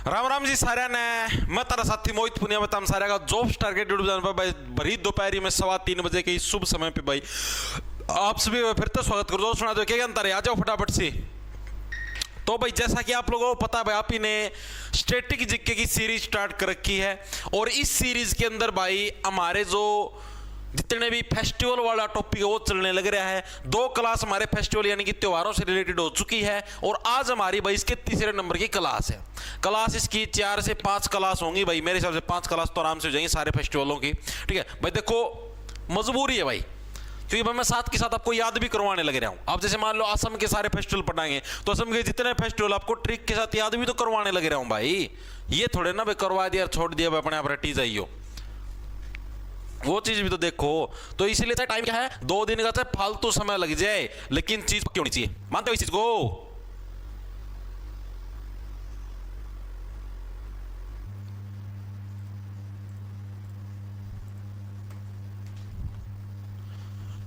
राम राम जी सारे ने मैं तारा साथी मोहित पुनिया में सारे का जॉब स्टार के यूट्यूब चैनल पर भाई भरी दोपहरी में 3:15 बजे के इस शुभ समय पे भाई आप सभी फिर तो स्वागत कर दो। सुना दो क्या अंतर है, आ जाओ फटाफट से। तो भाई जैसा कि आप लोगों को पता है भाई आप ही ने स्टैटिक जीके की सीरीज स्टार्ट कर रखी है और इस सीरीज के अंदर भाई हमारे जो जितने भी फेस्टिवल वाला टॉपिक है वो चलने लग रहा है। 2 क्लास हमारे फेस्टिवल यानी कि त्योहारों से रिलेटेड हो चुकी है और आज हमारी भाई इसके तीसरे नंबर की क्लास है। क्लास इसकी 4 से 5 क्लास होंगी भाई, मेरे हिसाब से 5 क्लास तो आराम से हो जाएंगी सारे फेस्टिवलों की। ठीक है भाई, देखो मजबूरी है भाई, क्योंकि भाई मैं साथ के साथ आपको याद भी करवाने लग रहा हूं। आप जैसे मान लो असम के सारे फेस्टिवल पढ़ाएंगे तो असम के जितने फेस्टिवल आपको ट्रिक के साथ याद भी तो करवाने लग रहा हूं भाई। ये थोड़े ना भाई करवा दिया छोड़ दिया भाई अपने आप रटी जाइयो, वो चीज भी तो देखो। तो इसीलिए टाइम क्या है, 2 दिन का चाहे फालतू समय लग जाए लेकिन चीज पक्की होनी चाहिए। मानते हो इस चीज को?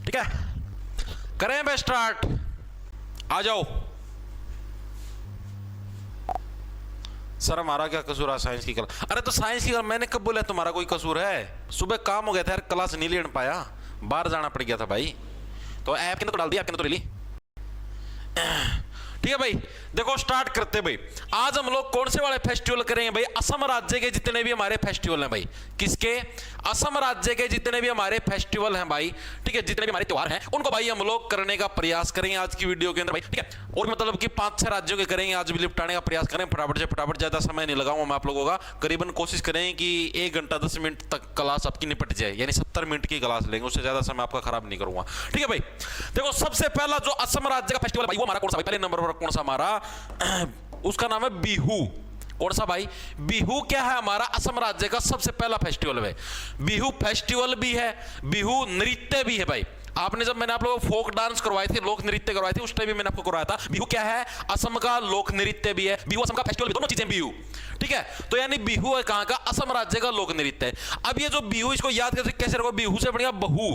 ठीक है, करें भाई स्टार्ट, आ जाओ। सर हमारा क्या कसूर है साइंस की क्लास? अरे तो साइंस की मैंने कब बोला तुम्हारा कोई कसूर है? सुबह काम हो गया था यार, क्लास नहीं लेने पाया, बाहर जाना पड़ गया था भाई। तो ऐप के अंदर तो डाल दिया, ऐप के अंदर तो ले ली। ठीक है भाई, देखो स्टार्ट करते भाई। आज हम लोग कौन से वाले फेस्टिवल करेंगे भाई? असम राज्य के जितने भी हमारे फेस्टिवल हैं भाई। किसके? असम राज्य के जितने भी हमारे फेस्टिवल हैं भाई, ठीक है, जितने भी हमारे त्योहार हैं उनको भाई हम लोग करने का प्रयास करेंगे आज की वीडियो के अंदर भाई। ठीक है, और मतलब कि 5-6 राज्यों के करेंगे आज भी निपटाने का प्रयास करें फटाफट से फटाफट। ज्यादा समय नहीं लगाऊंगा मैं आप लोगों का, करीबन कोशिश करें कि 1 घंटा 10 मिनट तक क्लास आपकी निपट जाए, यानी 70 मिनट की क्लास लेंगे, उससे ज्यादा समय आपका खराब नहीं करूंगा। ठीक है भाई, देखो सबसे पहला जो असम राज्य का फेस्टिवल भाई वो हमारा कौन सा भाई? पहले नंबर पर कौन सा हमारा? उसका नाम है बिहू। कौन सा भाई? बिहू क्या है? हमारा असम राज्य का सबसे पहला फेस्टिवल है। बिहू फेस्टिवल भी है, बिहू नृत्य भी है भाई। आपने जब मैंने आप लोगों को फोक डांस करवाए थे, लोक नृत्य करवाए थे, उस टाइम भी मैंने आपको करवाया था। बिहू क्या है? असम का लोक नृत्य भी है, बिहू असम का फेस्टिवल भी, दोनों चीजें बिहू। ठीक है, तो यानी बिहू है कहां का? असम राज्य का लोक नृत्य है। अब ये जो बिहू, इसको याद करके कैसे रखो? बिहू से बढ़िया बहू,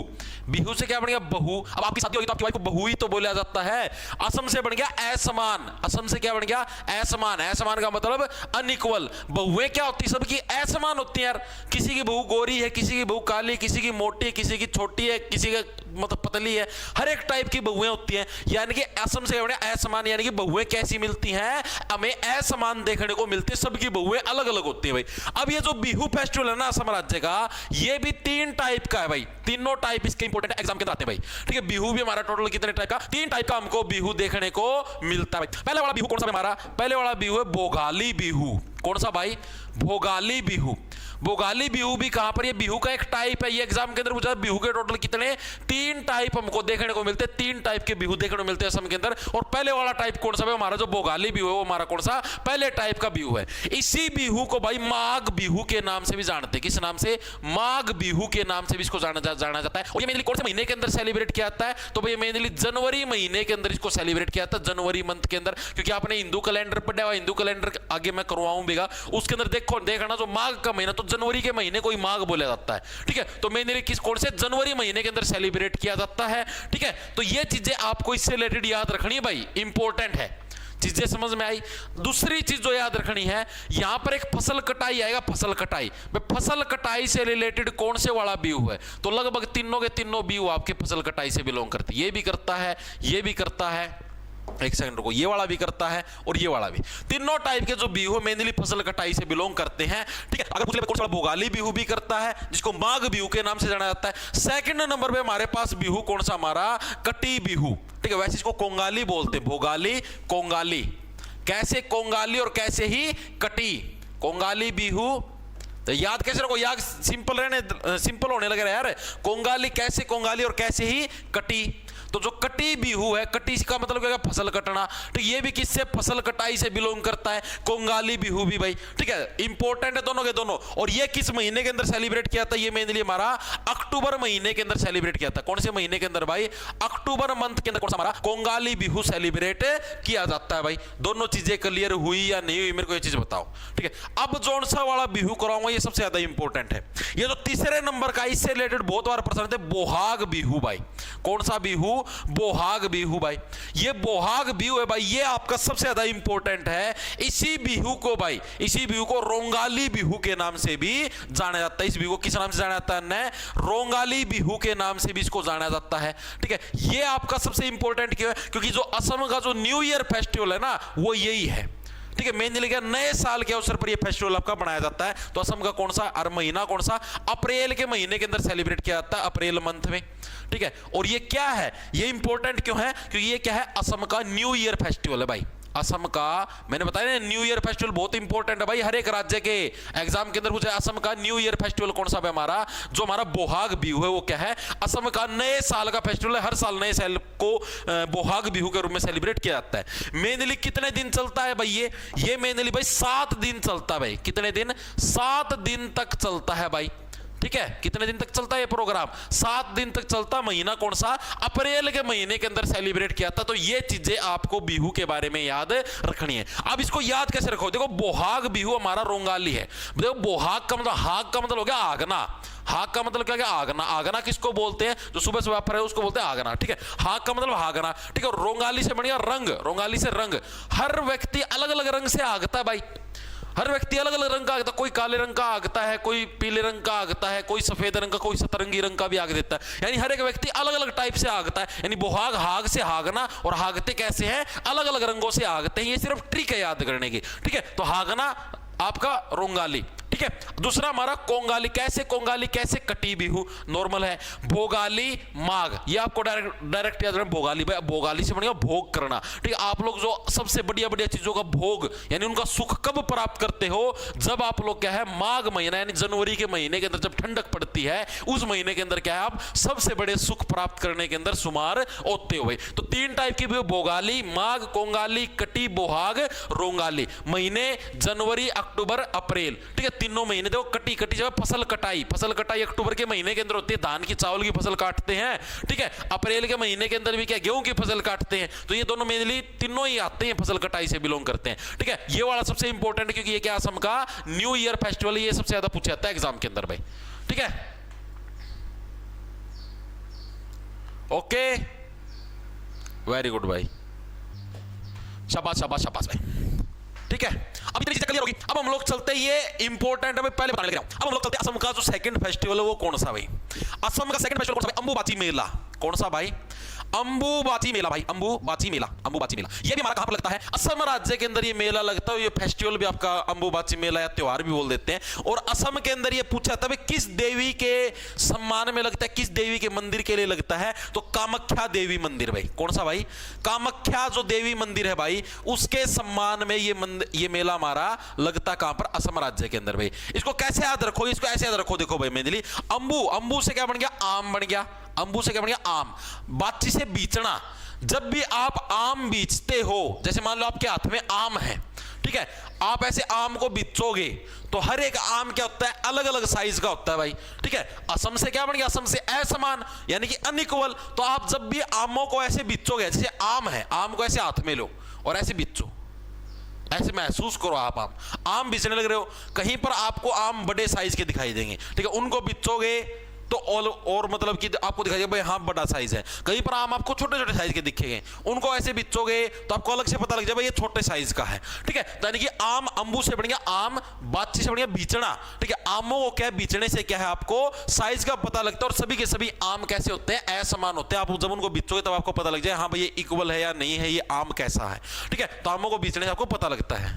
बिहू से क्या बढ़िया बहू। अब आपकी शादी होगी तो आपकी वाइफ को बहू ही तो बोला जाता है। असम से बन गया असमान, असम से क्या बन गया? असमान। असमान का मतलब अनइक्वल। बहुएं क्या होती? सबकी असमान होती है यार। किसी की बहू गोरी है, किसी की बहू काली, किसी की मोटी, किसी की छोटी है, किसी की मतलब पतली है, हर एक टाइप की बहुएं होती हैं। यानी कि असम से असमान, यानी कि बहुएं कैसी मिलती हैं? हमें असमान देखने को मिलती है, सबकी बहुएं अलग अलग होती हैं भाई। अब ये जो बिहू फेस्टिवल है ना असम राज्य का, ये भी 3 टाइप का है भाई। तीनों टाइप इसके इंपॉर्टेंट एग्जाम के अंदर आते हैं भाई। ठीक है, बिहू भी हमारा टोटल कितने टाइप का? 3 टाइप का हमको बिहू देखने को मिलता है भाई। पहले वाला बिहू कौन सा हमारा? पहले वाला बिहू है भोगाली बिहू। कौन सा भाई? भोगाली बिहू। भोगाली बिहू भी कहां पर? ये बिहू का एक टाइप है, ये एग्जाम के अंदर पूछा। बिहू के टोटल कितने? 3 टाइप हमको देखने को मिलते हैं, 3 टाइप के बिहू देखने को मिलते हैं असम के अंदर। और पहले वाला टाइप कौन सा है? हमारा जो भोगाली बिहू है वो हमारा कौन सा? पहले टाइप का बिहू है। इसी बिहू को भाई माघ बिहू के नाम से भी जानते हैं। किस नाम से? माघ बिहू के नाम से भी इसको जाना जाता है। और ये मेनली कौन से महीने के अंदर सेलिब्रेट किया जाता है? तो भाई मेनली जनवरी महीने के अंदर इसको सेलिब्रेट किया जाता है, जनवरी मंथ के अंदर। क्योंकि आपने हिंदू कैलेंडर पढ़ा हुआ, हिंदू कैलेंडर आगे मैं करवाऊंगा, उसके अंदर देखना जो माघ का महीना, तो जनवरी के महीने कोई माघ बोला जाता है। ठीक है, तो मेनली किस कौन से? जनवरी महीने के अंदर सेलिब्रेट किया जाता है। ठीक है, तो ये चीजें आपको इससे रिलेटेड याद रखनी है भाई, इंपॉर्टेंट है। चीजें समझ में आई? दूसरी चीज जो याद रखनी है, यहां पर एक फसल कटाई आएगा, फसल कटाई। फसल कटाई से रिलेटेड कौन से वाला बिहू है? तो लगभग तीनों के तीनों बिहू आपके फसल कटाई से बिलोंग करते हैं। ये भी करता है, ये भी करता है, एक सेकंड रुको, ये वाला भी करता है और ये वाला भी। तीनों टाइप के जो बिहू मेनली फसल कटाई से बिलोंग करते हैं। ठीक है, अगर पूछ ले कौन सा? भोगाली बिहू भी करता है, जिसको माघ बिहू के नाम से जाना जाता है। सेकंड नंबर पे हमारे पास बिहू कौन सा? हमारा कटी बिहू। ठीक है, वैसे इसको कोंगाली बोलते हैं, भोगाली कोंगाली। कैसे कोंगाली और कैसे ही कटी? कोंगाली बिहू तो याद कैसे रखो? याद सिंपल रहने, सिंपल होने लगे यार। कोंगाली कैसे कोंगाली और कैसे ही कटी। तो जो कटी बिहू है, कटी का मतलब क्या? फसल कटना। तो ये भी किससे? फसल कटाई से बिलोंग करता है, कोंगाली बिहू भी भाई। ठीक है, इंपॉर्टेंट है दोनों के दोनों। और ये किस महीने के अंदर सेलिब्रेट किया था? ये मेनली हमारा अक्टूबर महीने के अंदर सेलिब्रेट किया था। कौन से महीने के अंदर भाई? अक्टूबर मंथ के अंदर कौन सा हमारा कोंगाली बिहू सेलिब्रेट किया जाता है भाई। दोनों चीजें क्लियर हुई या नहीं हुई मेरे को ये चीज बताओ। ठीक है, अब जोन सा वाला बिहू कराऊंगा ये सबसे ज्यादा इंपॉर्टेंट है। ये जो तीसरे नंबर का, इससे रिलेटेड बहुत बार प्रश्न थे, बोहाग बिहू भाई। कौन सा बिहू? बोहाग बिहू भाई। ये बोहाग बिहू है भाई, ये आपका सबसे ज्यादा इंपॉर्टेंट है। इसी बिहू को भाई, इसी बिहू को रोंगाली बिहू के नाम से भी जाना जाता है। इस बिहू को किस नाम से जाना जाता है? रोंगाली बिहू के नाम से भी इसको जाना जाता है। ठीक है, ये आपका सबसे इंपॉर्टेंट क्यों है? क्योंकि जो असम का जो न्यू ईयर फेस्टिवल है ना, वो यही है। ठीक है, मेनली क्या नए साल के अवसर पर ये फेस्टिवल आपका बनाया जाता है। तो असम का कौन सा और महीना कौन सा? अप्रैल के महीने के अंदर सेलिब्रेट किया जाता है, अप्रैल मंथ में। ठीक है, और ये क्या है, ये इंपॉर्टेंट क्यों है? क्योंकि ये क्या है? असम का न्यू ईयर फेस्टिवल है भाई। असम का, मैंने बताया ना, न्यू ईयर फेस्टिवल बहुत इंपॉर्टेंट है भाई। हर एक राज्य के एग्जाम के अंदर पूछा असम का न्यू ईयर फेस्टिवल कौन सा है हमारा? जो हमारा बोहाग बिहू है वो क्या है? असम का नए साल का फेस्टिवल है। हर साल नए साल को बोहाग बिहू के रूप में सेलिब्रेट किया जाता है। मेनली कितने दिन चलता है भाई? ये मेनली भाई 7 दिन चलता है भाई। कितने दिन? 7 दिन तक चलता है भाई। ठीक है, कितने दिन तक चलता है ये प्रोग्राम? 7 दिन तक चलता। महीना कौन सा? अप्रैल के महीने के अंदर सेलिब्रेट किया था। तो ये चीजें आपको बिहू के बारे में याद रखनी है। अब इसको याद कैसे रखो? देखो, बोहाग बिहू हमारा रोंगाली है। देखो, बोहाग का मतलब, हाग का मतलब हो गया आगना। हाग का मतलब क्या? आगना। आगना किसको बोलते हैं? जो सुबह सुबह पर है उसको बोलते हैं आगना। ठीक है, हाग का मतलब हागना। ठीक है, रोंगाली से बढ़िया रंग, रोंगाली से रंग। हर व्यक्ति अलग अलग रंग से आगता है भाई। हर व्यक्ति अलग अलग रंग का आगता है। कोई काले रंग का आगता है, कोई पीले रंग का आगता है, कोई सफेद रंग का, कोई सतरंगी रंग का भी आग देता है। यानी हर एक व्यक्ति अलग अलग टाइप से आगता है। यानी बोहाग, हाग से हागना, और हागते कैसे हैं? अलग अलग रंगों से आगते हैं। ये सिर्फ ट्रिक है याद करने की। ठीक है, तो हागना आपका रोंगाली। ठीक है, दूसरा हमारा कोंगाली। कैसे कोंगाली? कैसे? कटी बिहू नॉर्मल है। भोगाली, माघ, ये आपको डायरेक्ट याद रखना। भोगाली भाई, भोगाली से बढ़िया भोग करना। ठीक है, आप लोग जो सबसे बढ़िया बढ़िया चीजों का भोग यानी उनका सुख कब प्राप्त करते हो? जब आप लोग क्या है, माघ महीना यानी जनवरी के महीने के अंदर जब ठंडक पड़ती है, उस महीने के अंदर क्या है, आप सबसे बड़े सुख प्राप्त करने के अंदर शुमार होते हो भाई। तो 3 टाइप की भोगाली, माघ, कोंगाली, कटी, बोहाग, रोंगाली। महीने जनवरी, अक्टूबर, अप्रैल। ठीक है, तीनों महीने। देखो, कटी, कटी जब फसल कटाई, फसल कटाई अक्टूबर के महीने के अंदर होती है। धान की, चावल की फसल काटते हैं। ठीक है, अप्रैल के महीने के अंदर भी क्या, गेहूं की फसल काटते हैं। तो ये दोनों मेनली तीनों ही आते हैं, फसल कटाई से बिलोंग करते हैं। ठीक है, ये वाला सबसे इंपॉर्टेंट है क्योंकि ये क्या, असम का न्यू ईयर फेस्टिवल, ये सबसे ज्यादा पूछा जाता है एग्जाम के अंदर भाई। ठीक है, ओके, वेरी गुड भाई, शाबाश शाबाश शाबाश भाई। ठीक है, अब इतनी चीजें क्लियर होगी। अब हम लोग चलते हैं, ये इंपॉर्टेंट है, मैं पहले बताने लग रहा हूं। अब हम लोग चलते हैं असम का जो सेकंड फेस्टिवल है वो कौन सा भाई? असम का सेकंड फेस्टिवल कौन सा भाई? अंबुबाची मेला। कौन सा भाई? अंबुबाची मेला भाई, अंबुबाची मेला, अंबुबाची मेला। ये भी हमारा कहां पर लगता है? असम राज्य के अंदर ये मेला लगता है। ये फेस्टिवल भी आपका अंबुबाची मेला या त्योहार भी बोल देते हैं। और असम के अंदर ये पूछा था भाई किस देवी के सम्मान में लगता है, किस देवी के मंदिर के लिए लगता है? तो कामाख्या देवी मंदिर भाई। कौन सा भाई? कामाख्या जो देवी मंदिर है भाई, उसके सम्मान में ये मेला हमारा लगता कहां पर? असम राज्य के अंदर भाई। इसको कैसे याद रखो? इसको ऐसे याद रखो, देखो भाई मेनली अंबु, अंबु से क्या बन गया? आम बन गया। अंबु से क्या बन गया? आम। बाची से बीचना। जब भी आप आम बीचते हो, जैसे मान लो आपके हाथ में आम है, ठीक है, आप ऐसे आम को बीचोगे तो हर एक आम क्या होता है? अलग अलग साइज का होता है भाई। ठीक है, असम से क्या बन गया? असम से असमान, यानी कि अनइक्वल। तो आप जब भी आमों को ऐसे बीचोगे, जैसे आम है, आम को ऐसे हाथ में लो और ऐसे बीचो, ऐसे महसूस करो आप आम बीचने लग रहे हो। कहीं पर आपको आम बड़े साइज के दिखाई देंगे। ठीक है, उनको बीचोगे तो और मतलब कि आपको दिखाई देगा भाई हाँ बड़ा साइज है। कहीं पर आम आपको छोटे छोटे साइज के दिखेंगे, उनको ऐसे बीचोगे तो आपको अलग से पता लग जाए भाई ये छोटे साइज का है। ठीक है, यानी कि आम, अंबू से बढ़िया आम, बातचीत से बढ़िया बीचना। ठीक है, आमों को क्या बीचने से क्या है, आपको साइज का पता लगता है। और सभी के सभी आम कैसे होते हैं? असमान होते हैं। आप जब उनको बीचोगे तब आपको पता लग जाए हाँ भाई ये इक्वल है या नहीं है, ये आम कैसा है। ठीक है, तो आमों को बीचने से आपको पता लगता है।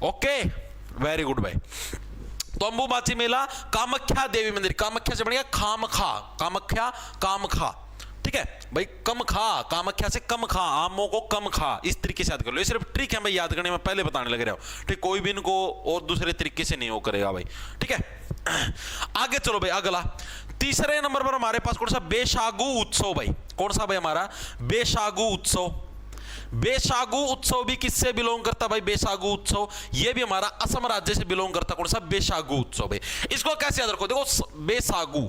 ओके, वेरी गुड भाई। तो अंबुबाची मेला, कामाख्या देवी मंदिर, कामाख्या से बढ़िया खामखा, कामाख्या कामखा। ठीक है भाई, कम खा, कामाख्या से कम खा, आमों को कम खा। इस तरीके से याद कर लो। ये सिर्फ ट्रिक है भाई याद करने में, पहले बताने लग रहा हूं। ठीक, कोई भी इनको और दूसरे तरीके से नहीं हो करेगा भाई। ठीक है, आगे चलो भाई। अगला तीसरे नंबर पर हमारे पास कौन सा? बैसागु उत्सव भाई। कौन सा भाई? हमारा बैसागु उत्सव। बैसागु उत्सव भी किससे बिलोंग करता भाई? बैसागु उत्सव ये भी हमारा असम राज्य से बिलोंग करता। कौन सा? बैसागु उत्सव है। इसको कैसे याद रखो? देखो, बैसागु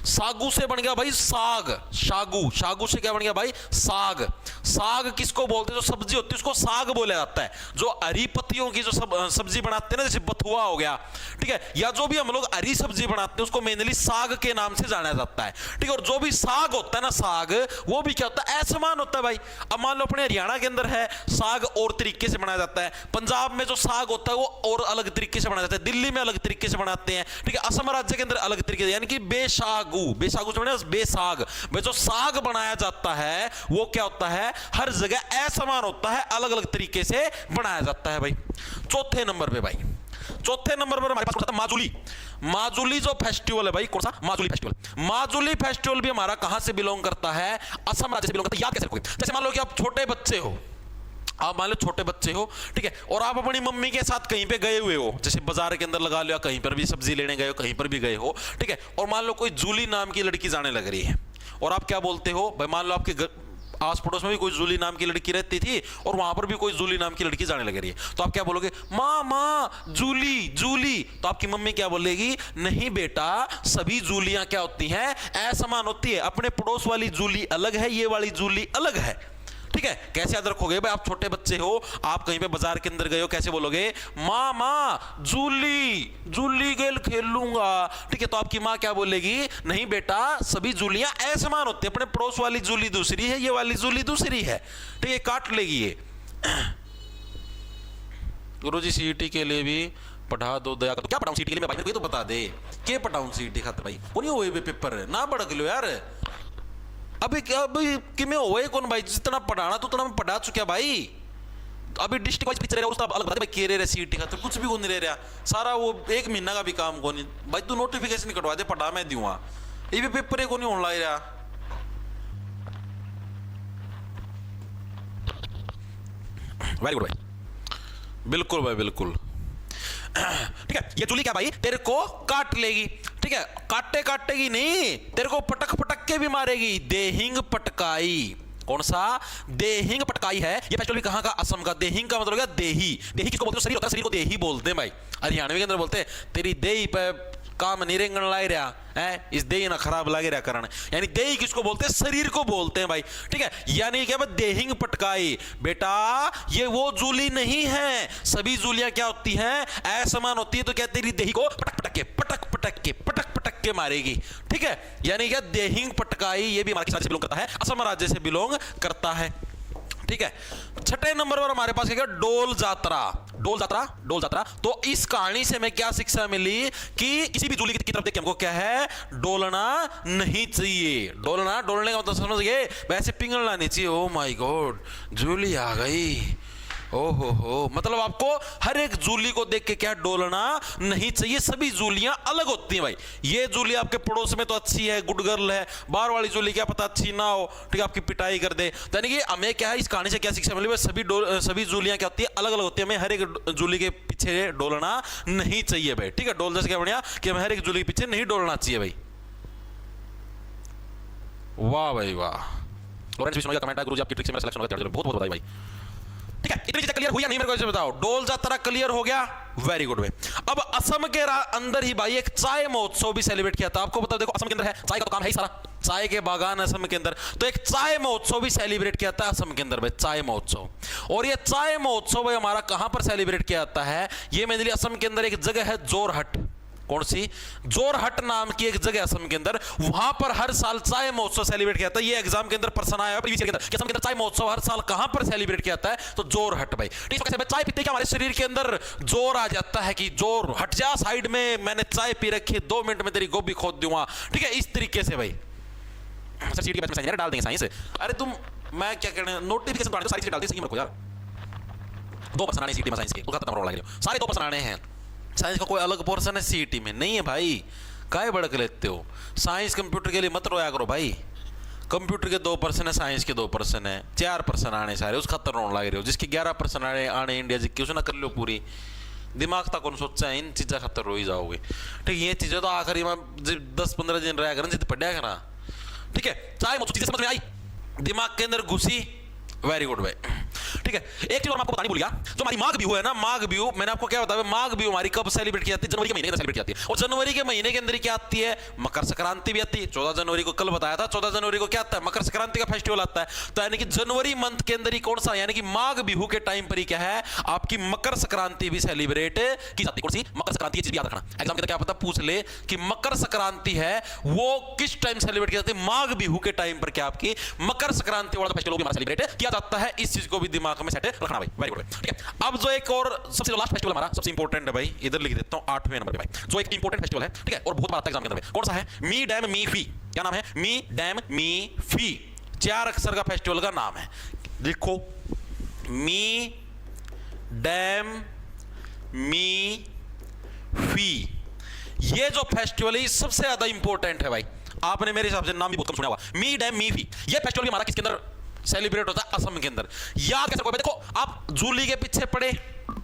सागू से बन गया भाई साग, शागू, शागू से क्या बन गया भाई साग। साग किसको बोलते हैं, जो सब्जी होती है उसको साग बोला जाता है। जो हरी पत्तियों की जो सब्जी बनाते हैं ना, जैसे बथुआ हो गया, ठीक है, या जो भी हम लोग हरी सब्जी बनाते हैं उसको मेनली साग के नाम से जाना जाता है, ठीक है। और जो भी साग होता है ना, साग वो भी क्या होता है, असमान होता है भाई। अब मान लो अपने हरियाणा के अंदर है साग और तरीके से बनाया जाता है, पंजाब में जो साग होता है वो और अलग तरीके से बनाया जाता है, दिल्ली में अलग तरीके से बनाते हैं, ठीक है, असम राज्य के अंदर अलग तरीके से, यानी कि बेसागू, बेसागू से बेसाग, जो साग बनाया जाता है वो क्या होता है, हर जगह असमान होता है, अलग अलग तरीके से बनाया जाता है भाई। चौथे नंबर पे भाई, चौथे नंबर पर हमारे पास होता है माजुली। माजुली जो फेस्टिवल है भाई, कौन सा, माजुली फेस्टिवल। माजुली फेस्टिवल भी हमारा कहां से बिलोंग करता है, असम राज्य से बिलोंग करता है। याद कैसे रखोगे, जैसे मान लो कि आप छोटे बच्चे हो, आप मान लो छोटे बच्चे हो, ठीक है, और आप अपनी मम्मी के साथ कहीं पे गए हुए हो, जैसे बाजार के अंदर लगा लिया, कहीं पर भी सब्जी लेने गए हो, कहीं पर भी गए हो, ठीक है, और मान लो कोई जूली नाम की लड़की जाने लग रही है, और आप क्या बोलते हो भाई, मान लो आपके आस पड़ोस में भी कोई जूली नाम की लड़की रहती थी और वहां पर भी कोई जूली नाम की लड़की जाने लग रही है, तो आप क्या बोलोगे, माँ माँ जूली जूली। तो आपकी मम्मी क्या बोलेगी, नहीं बेटा, सभी जूलियां क्या होती हैं, असमान होती है, अपने पड़ोस वाली जूली अलग है, ये वाली जूली अलग है, ठीक है। कैसे याद रखोगे भाई, आप छोटे बच्चे हो, आप कहीं पे बाजार के अंदर गए हो, कैसे बोलोगे, माँ माँ जूली जूली गेल खेल लूंगा, ठीक है। तो आपकी माँ क्या बोलेगी, नहीं बेटा, सभी जूलियां असमान होती है, अपने पड़ोस वाली जूली दूसरी है, ये वाली जूली दूसरी है, ठीक है, काट लेगी ये। गुरुजी सीईटी के लिए भी पढ़ा दो दया कर, तो क्या पढ़ाऊं सीईटी के लिए, भाई तो बता दे, क्या पढ़ाऊं सीईटी खातर भाई, वो नहीं हुए पेपर ना बढ़ लो यार, अभी क्या, अभी किमें हुए कौन भाई, जितना पढ़ाना तो उतना मैं पढ़ा चुका भाई। अभी डिस्ट्रिक्ट वाइज पिक्चर उसका अलग बता दे भाई, के रहे सीईटी का तो कुछ भी कौन नहीं रह रहा, सारा वो एक महीना का भी काम कौन नहीं भाई, तू नोटिफिकेशन कटवा दे, पढ़ा मैं दूंगा, ये भी पेपर को नहीं होने लग रहा। वेरी गुड भाई, बिल्कुल भाई बिल्कुल, ठीक है। ये जूली क्या भाई, तेरे को काट लेगी, ठीक है, काटे काटेगी नहीं, तेरे को पटक पटक के भी मारेगी, देहिंग पटकाई। कौन सा, देहिंग पटकाई है। ये फेस्टिवल कहां का, असम का। देहिंग का मतलब क्या, देही। देही किसको बोलते हैं, शरीर होता है, शरीर को देही बोलते हैं भाई। हरियाणवी के अंदर बोलते हैं तेरी देही पे काम नहीं रेंगण लाग रहा है, इस देही ना खराब लागे रहा कारण, यानी देही किसको बोलते हैं, शरीर को बोलते हैं भाई, ठीक है। यानी क्या भाई, देहिंग पटकाई, बेटा ये वो जूली नहीं है, सभी जूलियां क्या होती हैं, असमान होती है, तो क्या तेरी देही को पटक पटक के पटक पटक के पटक पटक के मारेगी, ठीक है। यानी क्या, देहिंग पटकाई, ये भी हमारे से बिलोंग करता है, असम राज्य से बिलोंग करता है, ठीक है। छठे नंबर पर हमारे पास क्या, डोल जात्रा। डोल जात्रा, डोल जात्रा। तो इस कहानी से हमें क्या शिक्षा मिली कि किसी भी जूली की तरफ देख के हमको क्या है, डोलना नहीं चाहिए। डोलना, डोलने का मतलब समझ गए, वैसे पिघलना नहीं चाहिए। ओ माय गॉड, जूली आ गई, ओहो, मतलब आपको हर एक जूली को देख के क्या, डोलना नहीं चाहिए। सभी जूलियां अलग होती हैं भाई, ये जूली आपके पड़ोस में तो अच्छी है, गुड गर्ल है, बाहर वाली जूली क्या पता अच्छी ना हो, ठीक है, आपकी पिटाई कर दे। यानी कि हमें क्या है, इस कहानी से क्या शिक्षा मिली, सभी जूलियां क्या होती है, अलग अलग होती है, हमें हर एक जूली के पीछे डोलना नहीं चाहिए भाई, ठीक है। डोलने से क्या बढ़िया कि हमें हर एक जूली के पीछे नहीं डोलना चाहिए भाई। वाह भाई वाह, कमेंट है, गुरुजी आपकी ट्रिक से मेरा सिलेक्शन हो गया, बहुत बहुत बधाई भाई, ठीक है। इतनी चीजें क्लियर हुई या नहीं, मेरे को बताओ। डोल जात्रा क्लियर हो गया, वेरी गुड वे। अब असम के अंदर ही भाई एक चाय महोत्सव भी सेलिब्रेट किया था। आपको बताओ, देखो असम के अंदर है, चाय का तो काम है ही सारा, चाय के बागान असम के अंदर, तो एक चाय महोत्सव भी सेलिब्रेट किया था असम के अंदर भाई, चाय महोत्सव। और ये चाय महोत्सव भाई हमारा कहां पर सेलिब्रेट किया जाता है, ये मेनली असम के अंदर एक जगह है जोरहट। कौन सी, जोरहट नाम की एक जगह असम के अंदर, वहां पर हर साल चाय महोत्सव सेलिब्रेट किया जाता है। ये एग्जाम के अंदर प्रश्न आया प्रीवियस ईयर के अंदर, असम के अंदर चाय महोत्सव हर साल कहां पर सेलिब्रेट किया जाता है, तो जोरहट भाई। ठीक है, चाय पीते क्या हमारे शरीर के अंदर जोर आ जाता है कि जोर हट जा साइड में, मैंने चाय पी रखी है, 2 मिनट में तेरी गोभी खोद दूंगा, ठीक है, इस तरीके से भाई। सर सीटी बैच में साइंस डाल देंगे साइंस, अरे तुम, मैं क्या कहने, नोटिफिकेशन तो सारी चीजें डाल दी, सही मेरे को यार 2 पर्सन आने सीटी में साइंस के, तो खत्म रोल लग रहे हो, सारे 2 पर्सन आने हैं। साइंस का कोई अलग पोर्शन है सीईटी में नहीं है भाई, काहे भड़क लेते हो। साइंस कंप्यूटर के लिए मत रोया करो भाई, कंप्यूटर के 2 पर्सन है, साइंस के 2 पर्सन है, 4 पर्सन आने सारे, उस खतर रोन लग रहे हो। जिसके 11 पर्सन आने इंडिया जी की, उसने कर लो पूरी, दिमाग तक कौन सोचा है, इन चीज़ें खतर रो ही जाओगे। ठीक, ये चीज़ें तो आखिरी में 10-15 दिन रहा करें, जिद पढ़ा करा, ठीक है। चाहे मुझे चीज़ें समझ में आई, दिमाग के अंदर घुसी, वेरी गुड भाई। ठीक है। एक चीज और मैं आपको बतानी भूल गया, जो हमारी माघ बिहू है ना, माघ बिहू मैंने आपको क्या बताया, माघ बिहू हमारी कब सेलिब्रेट की जाती है? जनवरी के महीने के अंदर सेलिब्रेट की जाती है। और जनवरी के महीने के अंदर क्या आती है? मकर संक्रांति भी आती है। 14 जनवरी को कल बताया था, 14 जनवरी को क्या आता है? मकर संक्रांति का फेस्टिवल आता है। तो यानी कि जनवरी मंथ के अंदर ही कौन सा, यानी कि माघ बिहू के टाइम पर ही क्या है, आपकी मकर संक्रांति भी सेलिब्रेट की जाती है। कौन सी? मकर संक्रांति। ये चीज याद रखना, एग्जाम के अंदर क्या पता पूछ ले कि मकर संक्रांति है वो किस टाइम सेलिब्रेट की जाती है? माघ बिहू के टाइम पर क्या आपकी मकर संक्रांति वाला फेस्टिवल भी हमारा सेलिब्रेट किया जाता है। इस चीज को भी दिमाग में सेट रखना भाई, वेरी गुड। ठीक है, अब जो एक और सबसे लास्ट फेस्टिवल हमारा सबसे इंपॉर्टेंट है भाई, इधर लिख देता हूं 8वें नंबर पे भाई, जो एक इंपॉर्टेंट फेस्टिवल है, ठीक है, और बहुत बार आता है एग्जाम के अंदर। कौन सा है? मी डैम मी फी। क्या नाम है? मी डैम मी फी। 4 अक्षर का फेस्टिवल का नाम है, लिखो मी डैम मी फी। ये जो फेस्टिवल है सबसे ज्यादा इंपॉर्टेंट है भाई, आपने मेरे हिसाब से नाम भी बहुत कम सुना हुआ, मी डैम मी फी। ये फेस्टिवल भी हमारा किसके अंदर सेलिब्रेट होता है? असम के अंदर। याद कैसे? देखो आप जूली के पीछे पड़े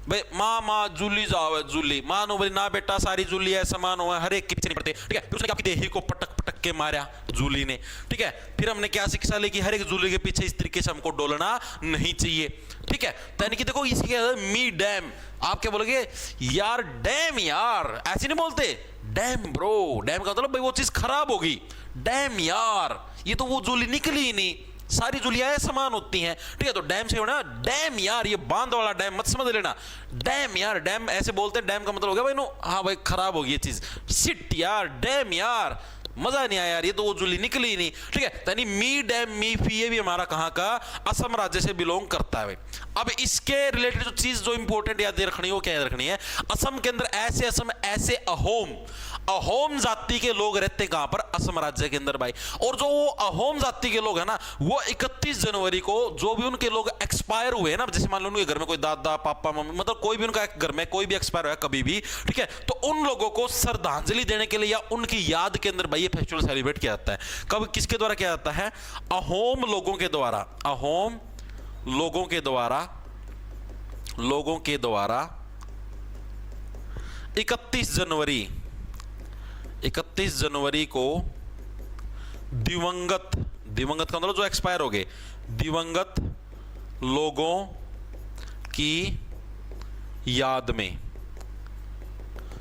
भाई, माँ जूली जाओ, जूली मानो भाई ना बेटा, सारी जूली है समान हुआ, हर एक के पीछे नहीं पड़ते। ठीक है, फिर उसने आपकी देही को पटक पटक के मारा जूली ने। ठीक है, फिर हमने क्या शिक्षा ली कि हर एक जूली के पीछे इस तरीके से हमको डोलना नहीं चाहिए। ठीक है, तो यानी कि देखो इसके मी डैम, आप क्या बोलोगे यार? डैम यार, ऐसे नहीं बोलते, डैम ब्रो। डैम का मतलब भाई वो चीज खराब होगी। डैम यार, ये तो वो जूली निकली ही नहीं, सारी जुलियां समान होती हैं। ठीक है, तो डैम से होना डैम यार, ये बांध वाला डैम मत समझ लेना। डैम यार, डैम ऐसे बोलते हैं, डैम का मतलब हो गया भाई नो, हाँ भाई खराब होगी ये चीज। शिट यार, डैम यार, मजा नहीं आया यार, ये तो वो जुली निकली ही नहीं। ठीक है, यानी मी डैम मी फी, ये भी हमारा कहाँ का? असम राज्य से बिलोंग करता है भाई। अब इसके रिलेटेड जो चीज जो इंपॉर्टेंट याद रखनी है वो क्या याद रखनी है? असम के अंदर ऐसे अहोम जाति के लोग रहते हैं। कहां पर? असम राज्य के अंदर भाई। और जो वो अहोम जाति के लोग हैं ना, वो 31 जनवरी को जो भी उनके लोग एक्सपायर हुए हैं ना, जैसे मान लो उनके घर में कोई दादा पापा मम्मी, मतलब कोई भी उनका घर में कोई भी एक्सपायर हुआ कभी भी, ठीक है, तो उन लोगों को श्रद्धांजलि देने के लिए या उनकी याद के अंदर भाई ये फेस्टिवल सेलिब्रेट किया जाता है। कब, किसके द्वारा किया जाता है? अहोम लोगों के द्वारा। अहोम लोगों के द्वारा 31 जनवरी को दिवंगत का मतलब जो एक्सपायर हो गए, दिवंगत लोगों की याद में।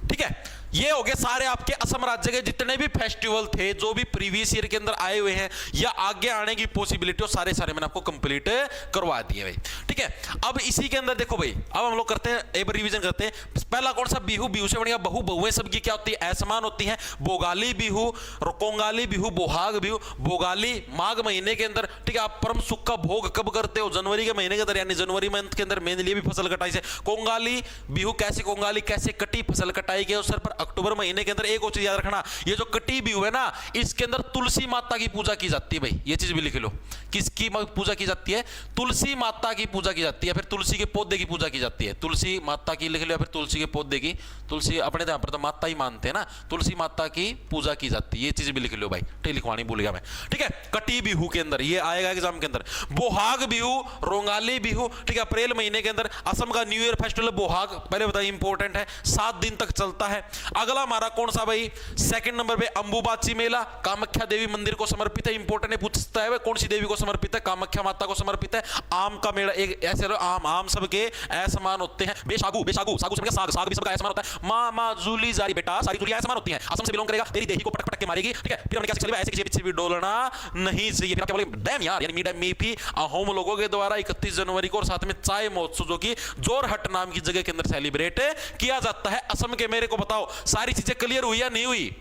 ठीक है, ये हो गए सारे आपके असम राज्य के जितने भी फेस्टिवल थे जो भी प्रीवियस ईयर के अंदर आए हुए हैं या आगे आने की पॉसिबिलिटी, सारे मैंने आपको कंप्लीट करवा दिए भाई। ठीक है, अब इसी के अंदर देखो भाई, अब हम लोग करते हैं एक बार रिवीजन करते हैं। पहला कौन सा? बिहू। बिहू से बढ़िया बहु। बहुएं सबकी क्या होती है? असमान होती हैं। भोगाली बिहू, कोंगाली बिहू, बोहाग बिहू। भोगाली माघ महीने के अंदर, ठीक है, आप परम सुख का भोग कब करते हो? जनवरी के महीने के अंदर, यानी जनवरी मंथ के अंदर मेनली भी फसल कटाई से। कोंगाली बिहू कैसे, कोंगाली कैसे कटी? फसल कटाई के अवसर पर अक्टूबर महीने के अंदर। एक और चीज याद रखना, ये जो कटी बिहू है ना, इसके अंदर तुलसी माता की पूजा की जाती है भाई, ये चीज भी लिख लो। किसकी पूजा की जाती है? तुलसी माता की पूजा की जाती है। फिर तुलसी के पौधे की पूजा की जाती है। तुलसी माता की लिख लो, फिर तुलसी के पौधे की। तुलसी अपने यहाँ पर तो माता ही मानते हैं ना, तुलसी माता की पूजा की जाती है, ये चीज भी लिख लो भाई। ठीक, लिखवानी भूल गया मैं। ठीक है, कटी बिहू के अंदर ये आएगा एग्जाम के अंदर। बोहाग बिहू, रोंगाली बिहू, ठीक है, अप्रैल महीने के अंदर। असम का न्यू ईयर फेस्टिवल बोहाग, पहले बताइए इंपॉर्टेंट है, 7 दिन तक चलता है। अगला हमारा कौन सा भाई? सेकंड नंबर पे अंबुबाची मेला, कामाख्या देवी मंदिर को समर्पित है। इंपॉर्टेंट है, पूछता है कौन सी देवी को समर्पित है? कामाख्या माता को समर्पित है। आम का मेला, एक ऐसे आम सबके असमान होते हैं। बेशागु सागु सबका साग भी सबका असमान होता है। माँ जूली जारी बेटा, सारी जूलियां असमान होती हैं। असम से बिलोंग करेगा, तेरी देही को पटक पटक के मारेगी। ठीक है, फिर हमने क्या सीखा? ऐसे किसी पीछे भी डोलना नहीं चाहिए। फिर क्या बोले? डैम यार, यानी मी डैम मी फी। अहोम लोगों के द्वारा 31 जनवरी को और साथ में चाय महोत्सव जो कि जोरहट नाम की जगह के अंदर सेलिब्रेट किया जाता है असम के। मेरे को बताओ सारी चीजें क्लियर हुई या नहीं हुई?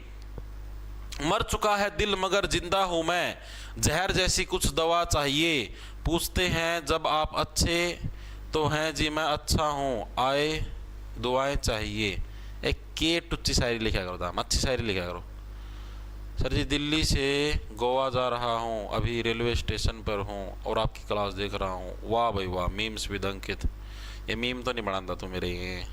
मर चुका है दिल मगर जिंदा हूं मैं, जहर जैसी कुछ दवा चाहिए, पूछते हैं जब आप अच्छे तो हैं जी मैं अच्छा हूं, आए दुआएं चाहिए। एक के टुच्ची शायरी लिखा करो, दाम अच्छी शायरी लिखा करो। सर जी दिल्ली से गोवा जा रहा हूं, अभी रेलवे स्टेशन पर हूं और आपकी क्लास देख रहा हूं। वाह भाई वाह, मीम्स विद अंकित। ये मीम तो नहीं बनाता तू मेरे, ये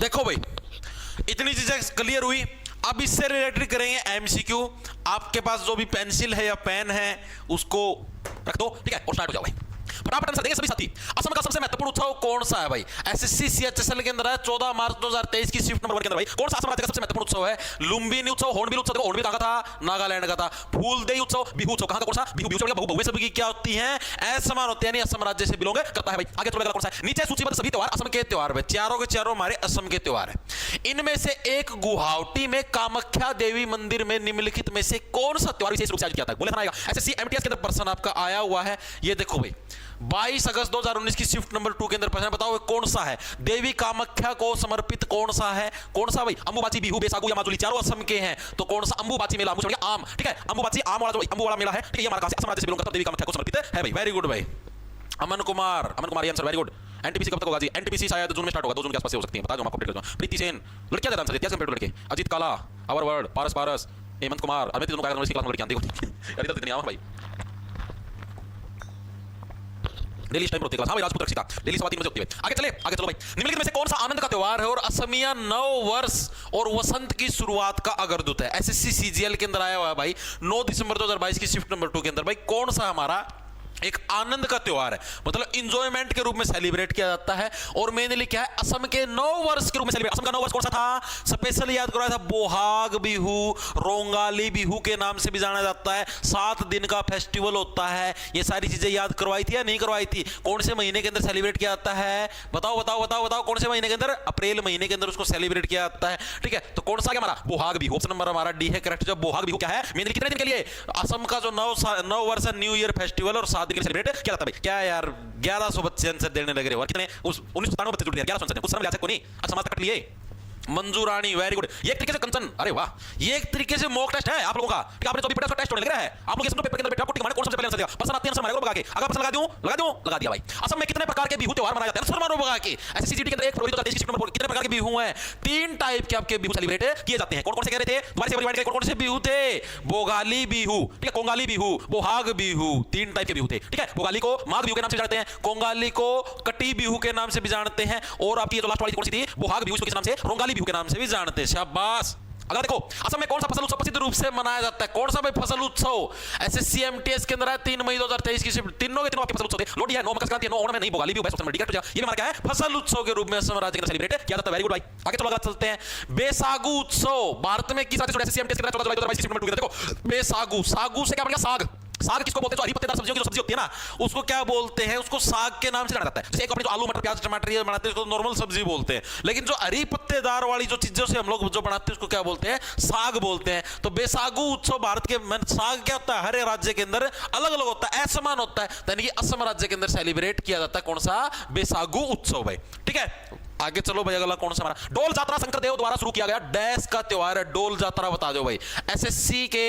देखो भाई, इतनी चीजें क्लियर हुई। अब इससे रिलेटेड करेंगे एमसीक्यू। आपके पास जो भी पेंसिल है या पेन है उसको रख दो, ठीक है, और स्टार्ट हो जाओ भाई। फटाफट आंसर देंगे सभी साथी। असम का सबसे महत्वपूर्ण उत्सव कौन सा है भाई? एसएससी सीएचएसएल के अंदर है 14 मार्च 2023 की शिफ्ट नंबर 1 के अंदर भाई। कौन सा असम राज्य का सबसे महत्वपूर्ण उत्सव है? लुम्बिनी उत्सव, हॉर्नबिल उत्सव। देखो हॉर्नबिल कहां का था? नागालैंड का था। फूलदेई उत्सव, बिहू उत्सव कहां का? कौन सा? बिहू। बिहू उत्सव बहु सभी की क्या होती है? असमान होती है, यानी असम राज्य से बिलोंग करता है भाई। आगे चलो, कौन सा है? नीचे सूचीबद्ध सभी त्योहार असम के त्योहार भाई, चारों के चारों हमारे असम के त्योहार है। इनमें से एक गुवाहाटी में कामाख्या देवी मंदिर में निम्नलिखित में से कौन सा त्योहार विशेष रूप से आयोजित किया था? बोले था आएगा। एसएससी एमटीएस के अंदर प्रश्न आपका आया हुआ है, ये देखो भाई 22 अगस्त 2019 की शिफ्ट नंबर 2 के अंदर प्रश्न बताओ कौन सा है? देवी कामाख्या को समर्पित कौन सा है? कौन सा भाई? अंबुबाची, बिहू, बैसागु या माजुली, चारों असम के हैं। तो कौन सा? अंबुबाची मेला, आम, ठीक है। अंबुबाची आम वाला जो अंबु वाला मेला है, ठीक है, ये हमारा असम राज्य से बिलोंग करता है, देवी कामाख्या को समर्पित है भाई। वेरी गुड भाई अमन कुमार, ये आंसर वेरी गुड। एनटीपीसी कब तक होगा जी? एनटीपीसी शायद जून में स्टार्ट होगा, 2 जून के आसपास से हो सकती है, बता दो, मैं आपको अपडेट कर दूंगा। प्रीति सेन लड़कियां ज्यादा आंसर देती है कंप्यूटर लड़के। अजीत काला, आवर वर्ल्ड, पारस, हेमंत कुमार, अमित दोनों का यूनिवर्सिटी क्लास में लड़कियां आती है। यार इधर इतनी आम भाई। डेली टाइम होती है क्लास। हां भाई राजपूत रक्षिता डेली 3:15 बजे होती है। आगे चलो भाई। निम्नलिखित में से कौन सा आनंद का त्योहार है और असमिया नव वर्ष और वसंत की शुरुआत का अग्रदूत है? एसएससी सीजीएल के अंदर आया हुआ है भाई 9 दिसंबर 2022 की शिफ्ट नंबर 2 के अंदर भाई। कौन सा हमारा एक आनंद का त्योहार है, मतलब इंजॉयमेंट के रूप में सेलिब्रेट किया जाता है, और मेनली क्या है? असम के नव वर्ष के रूप में सेलिब्रेट। असम का नव वर्ष कौन सा था? स्पेशल याद करवाया था, बोहाग बिहू, रोंगाली बिहू के नाम से भी जाना जाता है। 7 दिन का फेस्टिवल होता है। ये सारी चीजें याद करवाई थी या नहीं करवाई थी? कौन से महीने के अंदर सेलिब्रेट किया जाता है? बताओ कौन से महीने के अंदर? अप्रैल महीने के अंदर उसको सेलिब्रेट किया जाता है, ठीक है। तो कौन सा क्या हमारा? बोहाग बिहू। ऑप्शन नंबर हमारा डी है करेक्ट। जब बोहाग बिहू क्या है? मेनली कितने दिन के लिए? असम का जो नव वर्ष है, न्यू ईयर फेस्टिवल, और 7 दिन सेलिब्रेट किया जाता है भाई। क्या यार 1100 बच्चे आंसर देने लग रहे हो, कितने? उस 1997 बच्चे जुड़ गए, 1100 आंसर। कुछ समय लिया को नहीं, आज समाज कट लिए। Manju Rani very good. ये एक तरीके से कंचन, अरे वाह, ये एक तरीके से मॉक टेस्ट है आप लोगों का, ठीक है। आपने 24 टेस्ट होने लग रहा है आप लोग, ये सब पेपर के अंदर बैठे आपको टिक मारना कौन सबसे पहले आंसर देगा। पर्सन आते हैं आंसर मारेगा लगा के, अगर पर्सन लगा दिया भाई। असम में कितने प्रकार के बिहू त्योहार मनाए जाते हैं? आंसर मारो लगा के। एसएससी के अंदर 1 फरवरी 2023 की नंबर कितने प्रकार के बिहू हैं? 3 टाइप के आपके बिहू सेलिब्रेट किए जाते हैं। कौन कौन से कह रहे थे? दोबारा से रिवाइंड करें, कौन कौन से बिहू थे? बोगाली बिहू, ठीक है, कोंगाली बिहू, बोहाग बिहू, 3 टाइप के बिहू थे, ठीक है। बोगाली को माघ बिहू के नाम से जानते हैं, कोंगाली को कटी बिहू के नाम से भी जानते हैं, और आपकी जो लास्ट वाली कौन सी थी? बोहाग बिहू, किस नाम से? रोंगाली बिहू के नाम से भी जानते हैं। शाबाश। अगर देखो असम में कौन सा फसल उत्सव प्रसिद्ध रूप से मनाया जाता है? कौन सा भाई फसल उत्सव? एसएससी एमटीएस के अंदर है 3 मई 2023 की शिफ्ट। तीनों के तीनों आपके फसल उत्सव थे। लोहड़ी है, नौ मकर संक्रांति है, 9 ओणम है, नहीं भोगाली भी बेस्ट ऑप्शन है, ये हमारा क्या है? फसल उत्सव के रूप में असम राज्य के अंदर सेलिब्रेट किया जाता है। वेरी गुड भाई। आगे चलो, आगे चलते हैं। बैसागु उत्सव भारत में किस राज्य से? एसएससी एमटीएस के अंदर 14 जुलाई 2022 की शिफ्ट नंबर 2 के अंदर देखो बैसागु। सागु से क्या बनेगा? साग। साग किसको बोलते हैं? जो हरी पत्तेदार सब्जियों की जो सब्जी होती है ना, उसको क्या बोलते हैं? उसको साग के नाम से जाना जाता है। जैसे एक अपने जो आलू मटर प्याज टमाटर ये बनाते हैं उसको नॉर्मल सब्जी बोलते हैं, लेकिन जो हरी पत्तेदार वाली जो चीजों से हम लोग जो बनाते हैं उसको क्या बोलते हैं? साग बोलते हैं। तो बैसागु उत्सव भारत के साग क्या होता है? हर राज्य के अंदर अलग अलग होता है, असमान होता है, यानी कि असम राज्य के अंदर सेलिब्रेट किया जाता है कौन सा? बैसागु उत्सव भाई, ठीक है। आगे चलो भाई, अगला कौन सा हमारा? डोल जात्रा शंकर देव द्वारा शुरू किया गया डैश का त्योहार है। डोल जात्रा बता दो भाई। एसएससी के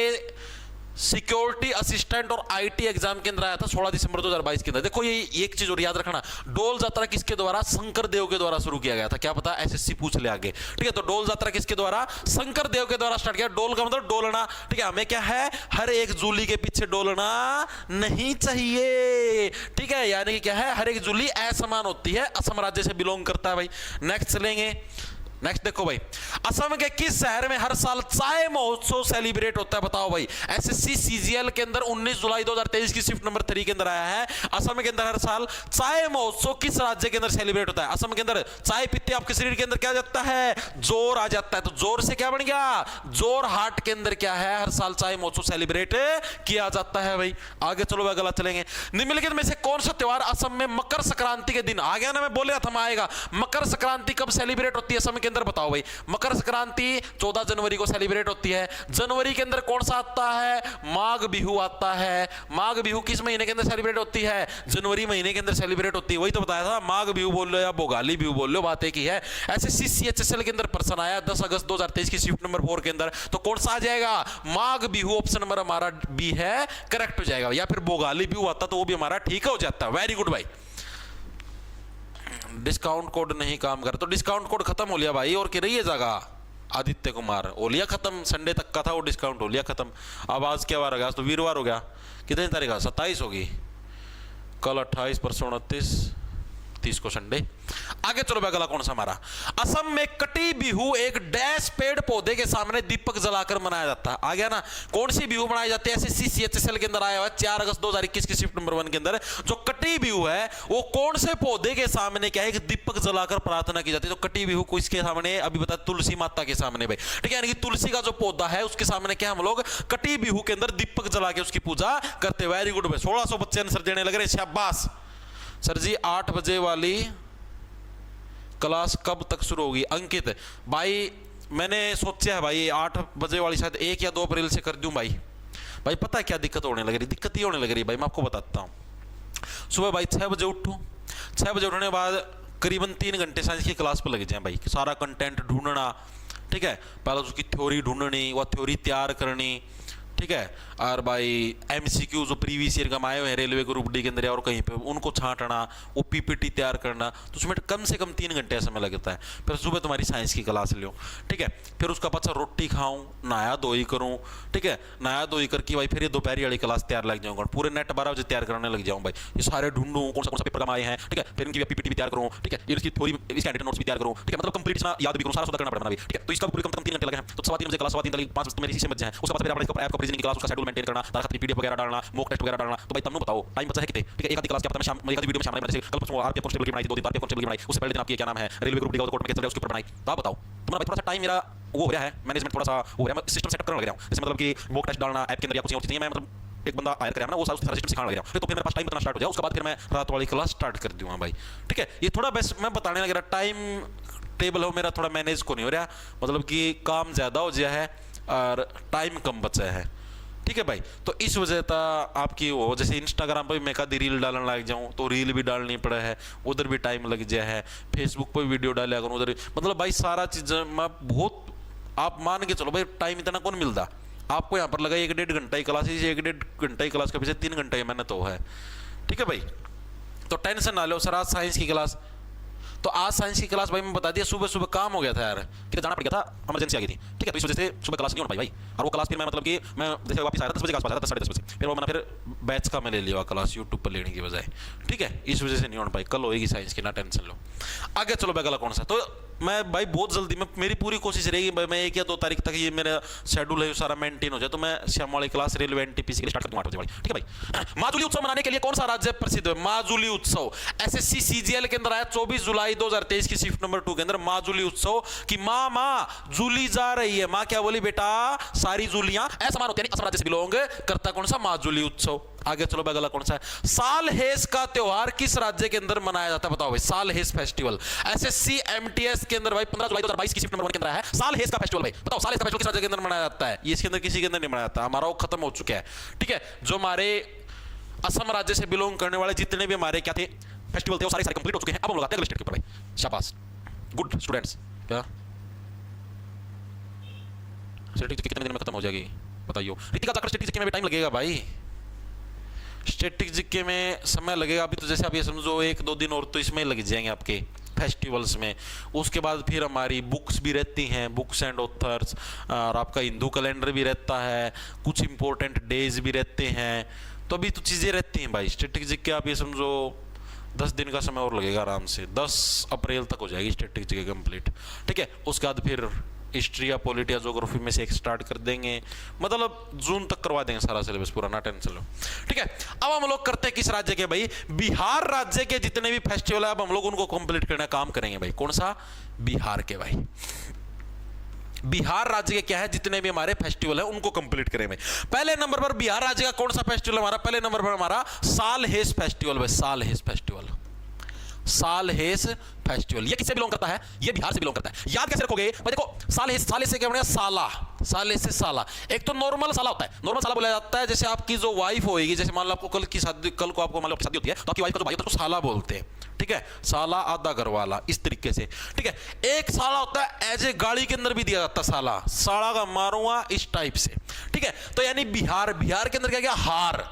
सिक्योरिटी असिस्टेंट और आईटी एग्जाम के अंदर आया था 16 दिसंबर 2022 के अंदर। देखो ये एक चीज और याद रखना, डोल जात्रा किसके द्वारा? शंकर देव के द्वारा शुरू किया गया था। क्या पता एसएससी पूछ ले आगे, ठीक है। तो डोल जात्रा किसके द्वारा? शंकर देव के द्वारा स्टार्ट किया। डोल का मतलब डोलना, ठीक है। हमें क्या है? हर एक जूली के पीछे डोलना नहीं चाहिए, ठीक है। यानी कि क्या है? हर एक जूली असमान होती है, असम राज्य से बिलोंग करता है भाई। नेक्स्ट चलेंगे। नेक्स्ट देखो भाई, असम के किस शहर में हर साल चाय महोत्सव सेलिब्रेट होता है? बताओ भाई। एसएससी सीजीएल के अंदर 19 जुलाई 2023 की शिफ्ट नंबर 3 के अंदर आया है। असम के अंदर हर साल चाय महोत्सव किस राज्य के अंदर सेलिब्रेट होता है? असम के अंदर चाय पीते आपके शरीर के अंदर क्या जाता है? जोर आ जाता है। तो जोर से क्या बन गया? जोर हाट के अंदर क्या है? हर साल चाय महोत्सव सेलिब्रेट किया जाता है भाई। आगे चलो अगला चलेंगे। निम्नलिखित में से कौन सा त्योहार असम में मकर संक्रांति के दिन आ गया ना? मैं बोल रहा था आएगा। मकर संक्रांति कब सेलिब्रेट होती है असम के अंदर? बताओ भाई। मकर संक्रांति 14 जनवरी को सेलिब्रेट होती है। जनवरी के अंदर कौन सा आता है? माघ बिहू आता है। माघ बिहू किस महीने के अंदर सेलिब्रेट होती है? जनवरी महीने के अंदर सेलिब्रेट होती है। वही तो बताया था, माघ बिहू बोल लो या बोगाली बिहू बोल लो, बात एक ही है। एसएससी सीएचएसएल के अंदर प्रश्न आया 10 अगस्त 2023 की शिफ्ट नंबर 4 के अंदर। तो कौन सा आ जाएगा? माघ बिहू। ऑप्शन नंबर हमारा बी है, करेक्ट हो जाएगा। या फिर बोगाली बिहू आता तो वो भी हमारा ठीक हो जाता। वेरी गुड भाई। डिस्काउंट कोड नहीं काम कर, तो डिस्काउंट कोड खत्म हो लिया भाई, और कि रही है जगह? आदित्य कुमार हो लिया खत्म, संडे तक का था वो डिस्काउंट, हो लिया खत्म। अब आज क्या वार हो गया? आज तो वीरवार हो गया। कितनी तारीख? 27 होगी। कल 28, परसों 29, 30 को संडे। आगे चलो भाई, अगला कौन सा हमारा, असम में कटी बिहू एक डैश पेड़ पौधे के सामने दीपक जलाकर मनाया जाता है। आ गया ना, कौन सी बिहू मनाई जाती है, एसएससी सीएचएसएल के अंदर आया हुआ 4 अगस्त 2021 की शिफ्ट नंबर 1 के अंदर। जो कटी बिहू है वो कौन से पौधे के सामने क्या है कि दीपक जलाकर प्रार्थना की जाती है। तो कटी बिहू को इसके सामने अभी बता, तुलसी माता के सामने भाई, ठीक है, यानी कि तुलसी का जो पौधा है उसके सामने क्या हम लोग कटी बिहू के अंदर दीपक जला के उसकी पूजा करते। वेरी गुड भाई, 1600 बच्चे आंसर देने लग रहे, शाबाश सर जी। 8 बजे वाली क्लास कब तक शुरू होगी अंकित भाई? मैंने सोचा है भाई 8 बजे वाली शायद 1 या 2 अप्रैल से कर दूं भाई। भाई पता है क्या दिक्कत होने लग रही, दिक्कत ये होने लग रही भाई, मैं आपको बताता हूं। सुबह भाई 6 बजे उठूं, 6 बजे उठने के बाद करीबन 3 घंटे साइंस की क्लास पर लग जाए भाई, सारा कंटेंट ढूंढना, ठीक है, पहले उसकी थ्योरी ढूंढनी, वह थ्योरी तैयार करनी, ठीक है, और भाई एमसीक्यू जो प्रीवियस ईयर कमाए हुए हैं रेलवे ग्रुप डी के अंदर और कहीं पे उनको छांटना, वो पीपीटी तैयार करना, तो उसमें कम से कम 3 घंटे समय लगता है। फिर सुबह तुम्हारी साइंस की क्लास लो, ठीक है, फिर उसका पचा रोटी खाऊं, नहाया धोई करूं, ठीक है, नहाया धोई करके भाई फिर ये दोपहरी वाली क्लास तैयार लग जाऊंगा, पूरे नेट 12 बजे तैयार करने लग जाऊँ भाई, ये सारे ढूंढूं कौन सा पेपर आए हैं, ठीक है, फिर इनकी पीपीटी भी तैयार करूँ, ठीक है, इसकी थोड़ी इसके नोट्स भी तैयार करूँ, ठीक है, मतलब कंप्लीट याद भी करूँ, सारा करना पड़ेगा, ठीक है, तो इसका पूरे कम 3 घंटे लगे हैं। तो 3:15 बजे क्लास, 3:15 5 मेरी इसी में बचे हैं, उसके बाद फिर अपने ऐप का रीजनिंग क्लास, उसका शेड्यूल मेंटेन करना, पीडीएफ वगैरह डालना, मॉक टेस्ट वगैरह डालना। तो भाई तुम बताओ टाइम बचा है कितने, ठीक है, एक आधी क्लास क्या पता मैं शाम एक आधी वीडियो में शाम में जैसे कल परसों आरपीएफ कांस्टेबल की बनाई थी, 2 दिन आरपीएफ कांस्टेबल की बनाई, उससे पहले दिन आपकी क्या नाम है रेलवे ग्रुप डी का कोर्ट में चल रहा है उसके ऊपर बनाई। तो आप बताओ तुम्हारा भाई थोड़ा सा टाइम मेरा वो हो रहा है, मैनेजमेंट थोड़ा सा हो रहा है, मैं सिस्टम सेटअप करने लग रहा हूं, जैसे मतलब कि मॉक टेस्ट डालना ऐप के अंदर या कुछ और चीजें, मैं मतलब एक बंदा आया करेगा ना वो सारा सिस्टम सिखाने लग रहा हूं, तो फिर मेरे पास टाइम इतना स्टार्ट हो जाए, उसके बाद फिर मैं रात वाली क्लास स्टार्ट कर दूंगा भाई, ठीक है। ये थोड़ा बस मैं बताने लग रहा, टाइम टेबल हो मेरा थोड़ा मैनेज को नहीं हो रहा, मतलब कि काम ज्यादा हो गया है और टाइम कम बचा है, ठीक है भाई। तो इस वजह से आपकी वो जैसे इंस्टाग्राम पर भी मैं कभी रील डालने लग जाऊं तो रील भी डालनी पड़ा है, उधर भी टाइम लग जाए है, फेसबुक पर भी वीडियो डाले करूँ उधर, मतलब भाई सारा चीज़ मैं बहुत, आप मान के चलो भाई टाइम इतना कौन मिलता आपको, यहाँ पर लगा 1-1.5 घंटा ही क्लास, 1-1.5 घंटा ही क्लास के पीछे 3 घंटे मैंने तो है, ठीक है भाई। तो टेंशन ना लो सर, आज साइंस की क्लास, तो आज साइंस की क्लास भाई मैं बता दिया, सुबह सुबह काम हो गया था यार, कि जाना पड़ गया था, इमरजेंसी आ गई थी, ठीक है, तो इस वजह से सुबह क्लास नहीं हो पाई भाई। और वो क्लास फिर मैं मतलब कि मैं जैसे वापस आया था 10 बजे के आसपास आया था, 10-10:30 बजे, फिर वो मैंने फिर बैच का मैं ले लिया क्लास यूट्यूब पर लेने की बजाय, ठीक है, इस वजह से नहीं हो पाई, कल होएगी साइंस की, ना टेंशन लो। आगे चलो भाई, अगला कौन सा, तो मैं भाई बहुत जल्दी में मेरी पूरी कोशिश रहेगी भाई, मैं 1 या 2 तारीख तक ये मेरा शेड्यूल है सारा मेंटेन हो जाए, तो मैं शाम वाली क्लास रेलवे एनटीपीसी के लिए स्टार्ट कर दूंगा 8 बजे वाली, ठीक है भाई। माजुली उत्सव मनाने के लिए कौन सा राज्य प्रसिद्ध है? माजुली उत्सव एसएससी सीजीएल के अंदर आया 24 जुलाई 2023 की शिफ्ट नंबर 2 के अंदर, माजुली उत्सव की माँ जूली जा रही है, माँ क्या बोली बेटा, सारी जूलियां असमान होती है, असम राज्य से बिलोंग करता कौन सा, माजुली उत्सव। आगे चलो भाई, अगला कौन सा है, सालहेस का त्योहार किस राज्य के अंदर मनाया जाता है, बताओ भाई, सालहेस फेस्टिवल एसएससी एमटीएस के अंदर भाई 15 जुलाई 2022 की शिफ्ट नंबर 1 के अंदर है सालहेस का फेस्टिवल भाई, बताओ सालहेस का फेस्टिवल किस राज्य के अंदर मनाया जाता है? इसके अंदर किसी के अंदर नहीं मनाया जाता, हमारा वो खत्म हो चुका है, ठीक है। जो हमारे असम राज्य से बिलोंग करने वाले जितने भी हमारे क्या थे फेस्टिवल थे वो सारे कंप्लीट हो चुके हैं, अब हम लोग आते हैं अगले स्टेट के ऊपर भाई, शाबाश, गुड स्टूडेंट्स। क्या स्टैटिस्टिक्स कितने दिन में खत्म हो जाएगी बताइयो? रितिका जाकर स्टैटिस्टिक्स में भी टाइम लगेगा भाई, स्टैटिस्टिक्स में समय लगेगा अभी, तो जैसे आप ये समझो 1-2 दिन और तो इसमें लग जाएंगे आपके फेस्टिवल्स में। उसके बाद फिर हमारी बुक्स भी रहती हैं, बुक्स एंड ऑथर्स, और आपका हिंदू कैलेंडर भी रहता है, कुछ इंपॉर्टेंट डेज भी रहते हैं, तो अभी तो चीज़ें रहती हैं भाई। स्टैटिस्टिक्स के आप ये समझो 10 दिन का समय और लगेगा आराम से, 10 अप्रैल तक हो जाएगी स्टैटिस्टिक्स कंप्लीट, ठीक है। उसके बाद फिर हिस्ट्री या पॉलिटी या ज्योग्राफी में से एक स्टार्ट कर देंगे, मतलब जून तक करवा देंगे सारा सिलेबस पूरा, ना टेंशन लो, ठीक है। अब हम लोग करते हैं किस राज्य के भाई, बिहार राज्य के जितने भी फेस्टिवल है अब हम लोग उनको कंप्लीट करने का काम करेंगे भाई। कौन सा? बिहार के भाई, बिहार राज्य के क्या है जितने भी हमारे फेस्टिवल है उनको कंप्लीट करेंगे। पहले नंबर पर बिहार राज्य का कौन सा फेस्टिवल हमारा? पहले नंबर पर हमारा सालहेस फेस्टिवल भाई, सालहेस फेस्टिवल, सालहेस फेस्टिवल। ये किससे बिलोंग करता है? ये बिहार से बिलोंग करता है। याद कैसे रखोगे भाई? देखो सालहेस, सालहेस से क्या बनेगा? साला, साले से साला। एक तो नॉर्मल साला होता है, नॉर्मल साला बोला जाता है जैसे आपकी जो वाइफ होगी, जैसे मान लो आपको कल की शादी, कल को आपको मान लो शादी होती है तो आपकी वाइफ का जो भाई होता है उसको साला बोलते हैं, ठीक है, साला आधा घर वाला, इस तरीके से, ठीक है। एक साला होता है एज ए गाड़ी के अंदर भी दिया जाता है साला, साला का मारूंगा इस टाइप से, ठीक है। तो यानी बिहार, बिहार के अंदर क्या गया? हार।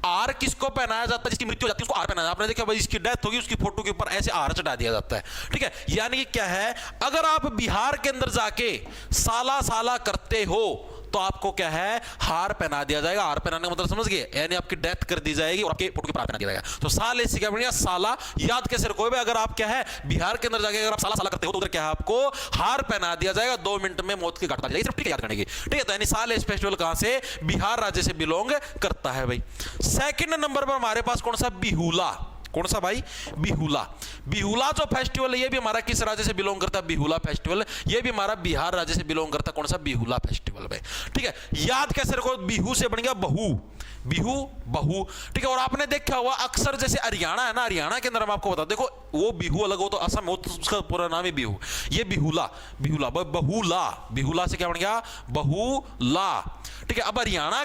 आर किसको पहनाया जाता है? जिसकी मृत्यु हो जाती है उसको आर पहनाया। आपने देखा भाई इसकी डेथ होगी उसकी फोटो के ऊपर ऐसे आर चढ़ा दिया जाता है, ठीक है। यानी कि क्या है, अगर आप बिहार के अंदर जाके साला साला करते हो तो आपको क्या है, हार पहना दिया जाएगा। हार पहनाने का मतलब समझ गए, यानी आपकी डेथ कर दी जाएगी और आपके फोटो के ऊपर हार पहना दिया जाएगा। तो साले से क्या बनेगा, साला। याद कैसे रखोगे, अगर आप क्या है बिहार के अंदर जाके अगर आप साला साला करते हो तो उधर क्या है, आपको हार पहना दिया जाएगा, 2 मिनट में मौत की घाट उतारी जाएगी। सिर्फ ठीक है याद करने की, ठीक है। तो यानी साले फेस्टिवल कहां से, बिहार राज्य से बिलोंग करता है भाई। सेकंड नंबर पर हमारे पास कौन सा, बिहुला। कौन सा भाई, बिहुला। बिहुला जो फेस्टिवल है ये भी हमारा किस राज्य से बिलोंग करता है, बिहुला फेस्टिवल, ये भी हमारा बिहार राज्य से बिलोंग करता है। कौन सा, बिहुला फेस्टिवल भाई, ठीक है। याद कैसे रखो, बिहू से बन गया बहू, बिहू बहू, ठीक है। और आपने देखा हुआ अक्सर जैसे हरियाणा है ना, हरियाणा के अंदर हम आपको बता, देखो वो बिहू अलग हो तो असम हो तो उसका पूरा नाम ही बिहू, ये बिहुला, बिहुला बहुला, बिहुला से क्या बन गया, बहुला, ठीक है। अब हरियाणा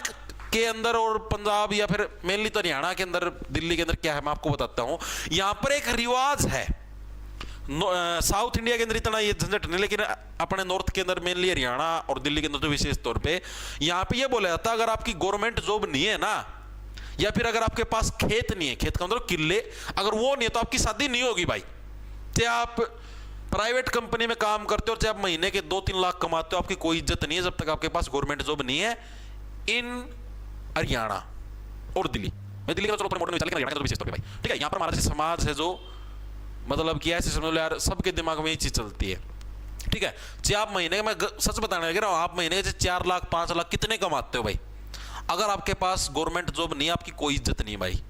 के अंदर और पंजाब या फिर मेनली तो हरियाणा के अंदर, दिल्ली के अंदर क्या है मैं आपको बताता हूं। यहां पर एक रिवाज है, साउथ इंडिया के अंदर इतना ये झंझट नहीं, लेकिन अपने नॉर्थ के अंदर मेनली हरियाणा और दिल्ली के अंदर तो विशेष तौर पे यहां पे ये बोला जाता है, अगर आपकी गवर्नमेंट जॉब नहीं है ना, या फिर अगर आपके पास खेत नहीं है, खेत का मतलब किले, अगर वो नहीं है तो आपकी शादी नहीं होगी भाई। चाहे आप प्राइवेट कंपनी में काम करते हो और चाहे आप महीने के 2-3 लाख कमाते हो, आपकी कोई इज्जत नहीं है जब तक आपके पास गवर्नमेंट जॉब नहीं है इन हरियाणा और दिल्ली। मैं दिल्ली का चलो मॉडर्न में चलेगा, हरियाणा का तो विशेष तौर पे भाई, ठीक है। यहां पर हमारा जैसे समाज है जो मतलब कि ऐसे समझ लो यार, सबके दिमाग में ये चीज चलती है, ठीक है। चाहे आप महीने में, सच बताने लग रहा हूं, आप महीने के 4 लाख 5 लाख कितने कमाते हो भाई, अगर आपके पास गवर्नमेंट जॉब नहीं है, आपकी कोई इज्जत नहीं भाई,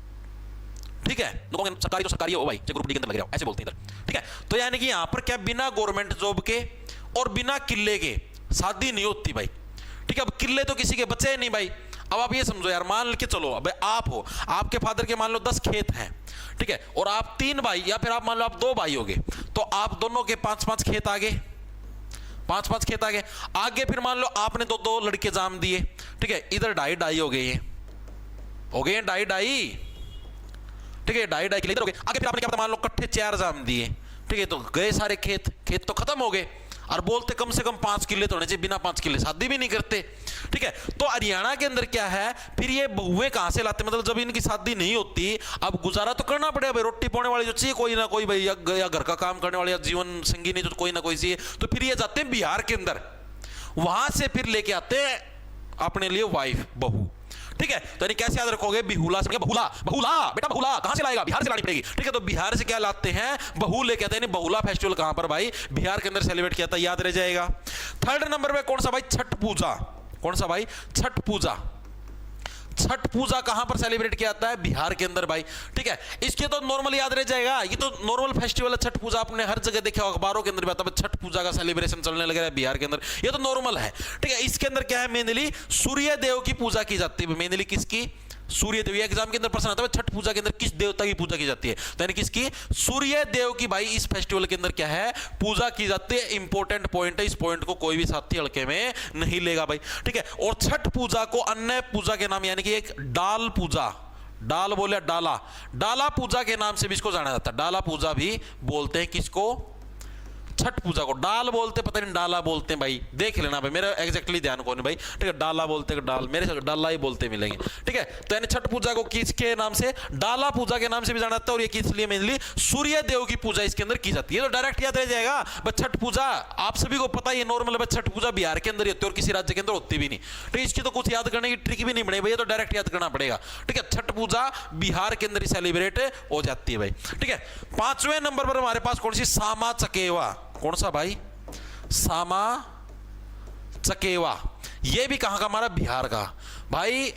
ठीक है। सरकारी तो सरकारी हो भाई, ग्रुप डी के अंदर लग रहा हो, ऐसे बोलते हैं इधर, ठीक है। तो यानी कि यहां पर क्या, बिना गवर्नमेंट जॉब के और बिना किले के शादी नहीं होती भाई, ठीक है। अब किले तो किसी के बचे नहीं भाई। अब आप ये समझो यार, मान के चलो अब आप हो, आपके फादर के मान लो 10 खेत हैं, ठीक है, और आप 3 भाई, या फिर आप मान लो आप 2 भाई हो गए, तो आप दोनों के 5-5 खेत आगे, 5-5 खेत आगे आगे। फिर मान लो आपने 2-2 लड़के जाम दिए, ठीक है, इधर 2.5 हो गए, हो गए 2.5, ठीक है, 2.5 के लिए इधर हो गए आगे। फिर आपने क्या पता मान लो इकट्ठे 4 जाम दिए, ठीक है, तो गए सारे खेत, खेत तो खत्म हो गए। और बोलते कम से कम 5 किले तो होने चाहिए, बिना 5 किले शादी भी नहीं करते, ठीक है। तो हरियाणा के अंदर क्या है, फिर ये बहुएं कहां से लाते, मतलब जब इनकी शादी नहीं होती, अब गुजारा तो करना पड़ेगा भाई, रोटी पाने वाली जो चाहिए कोई ना कोई भाई, या घर का काम करने वाले, या जीवन संगी नहीं तो कोई ना कोई चाहिए, तो फिर ये जाते हैं बिहार के अंदर, वहां से फिर लेके आते हैं अपने लिए वाइफ, बहू, ठीक है। तो यानी कैसे याद रखोगे, बिहुला से, बहुला, बहुला बेटा, बहुला कहां से लाएगा, बिहार से लानी पड़ेगी, ठीक है। तो बिहार से क्या लाते हैं, बहू लेके आते हैं। बहुला फेस्टिवल कहां पर भाई, बिहार के अंदर सेलिब्रेट किया था, याद रह जाएगा। थर्ड नंबर पे कौन सा भाई, छठ पूजा। कौन सा भाई, छठ पूजा। छठ पूजा कहां पर सेलिब्रेट किया जाता है, बिहार के अंदर भाई, ठीक है। इसके तो नॉर्मल याद रह जाएगा, ये तो नॉर्मल फेस्टिवल है छठ पूजा, आपने हर जगह देखा, अखबारों के अंदर भी आता है छठ पूजा का सेलिब्रेशन चलने लग रहा है बिहार के अंदर, ये तो नॉर्मल है, ठीक है। इसके अंदर क्या है, मेनली सूर्य देव की पूजा की जाती है, मेनली किसकी, सूर्य देव। एग्जाम के अंदर प्रश्न आता है छठ पूजा के अंदर किस देवता की पूजा की जाती है, तो यानी किसकी, सूर्य देव की भाई इस फेस्टिवल के अंदर क्या है, पूजा की जाती है। इंपॉर्टेंट पॉइंट है, इस पॉइंट को कोई भी साथी हल्के में नहीं लेगा भाई, ठीक है। और छठ पूजा को अन्य पूजा के नाम, यानी कि एक डाल पूजा, डाल बोले डाला, डाला पूजा के नाम से भी इसको जाना जाता है, डाला पूजा भी बोलते हैं किसको, छठ पूजा को। डाल बोलते पता नहीं डाला बोलते हैं भाई, देख लेना भाई, मेरा एग्जैक्टली ध्यान को नहीं भाई, ठीक है। डाला बोलते हैं, डाल मेरे से डाला ही बोलते मिलेंगे, ठीक है। तो यानी छठ पूजा को किसके नाम से, डाला पूजा के नाम से भी जाना जाता है। और ये किस लिए, मेनली सूर्य देव की पूजा इसके अंदर की जाती है। तो डायरेक्ट याद रह जाएगा बस, छठ पूजा आप सभी को पता है नॉर्मल है, छठ पूजा बिहार के अंदर होती है और किसी राज्य के अंदर होती भी नहीं, ठीक है। इसकी तो कुछ याद करने की ट्रिक भी नहीं बने भैया, तो डायरेक्ट याद करना पड़ेगा, ठीक है। छठ पूजा बिहार के अंदर ही सेलिब्रेट हो जाती है भाई, ठीक है। 5वें नंबर पर हमारे पास कौन सी, सामा चकेवा। कौन सा भाई, सामा चकेवा। ये भी कहां का, हमारा बिहार का भाई।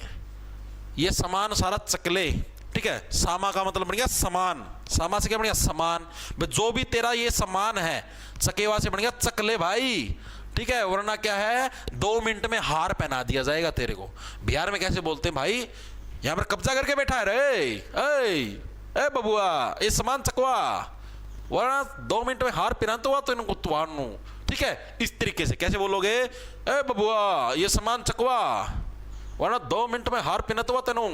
ये समान सारा चकले, ठीक है। सामा का मतलब बन गया समान, सामा से क्या बन गया, समान। जो भी तेरा ये समान है, चकेवा से बन गया चकले भाई, ठीक है। वरना क्या है, 2 मिनट में हार पहना दिया जाएगा तेरे को। बिहार में कैसे बोलते हैं भाई, यहां पर कब्जा करके बैठा है रे, ए बबुआ ये समान चकवा, वरना 2 मिनट में हार पहना तो हुआ तो इनको तुआरनू, ठीक है। इस तरीके से कैसे बोलोगे, ए बबुआ ये सामान चकवा, वरना 2 मिनट में हार पहना तो हुआ तेनू,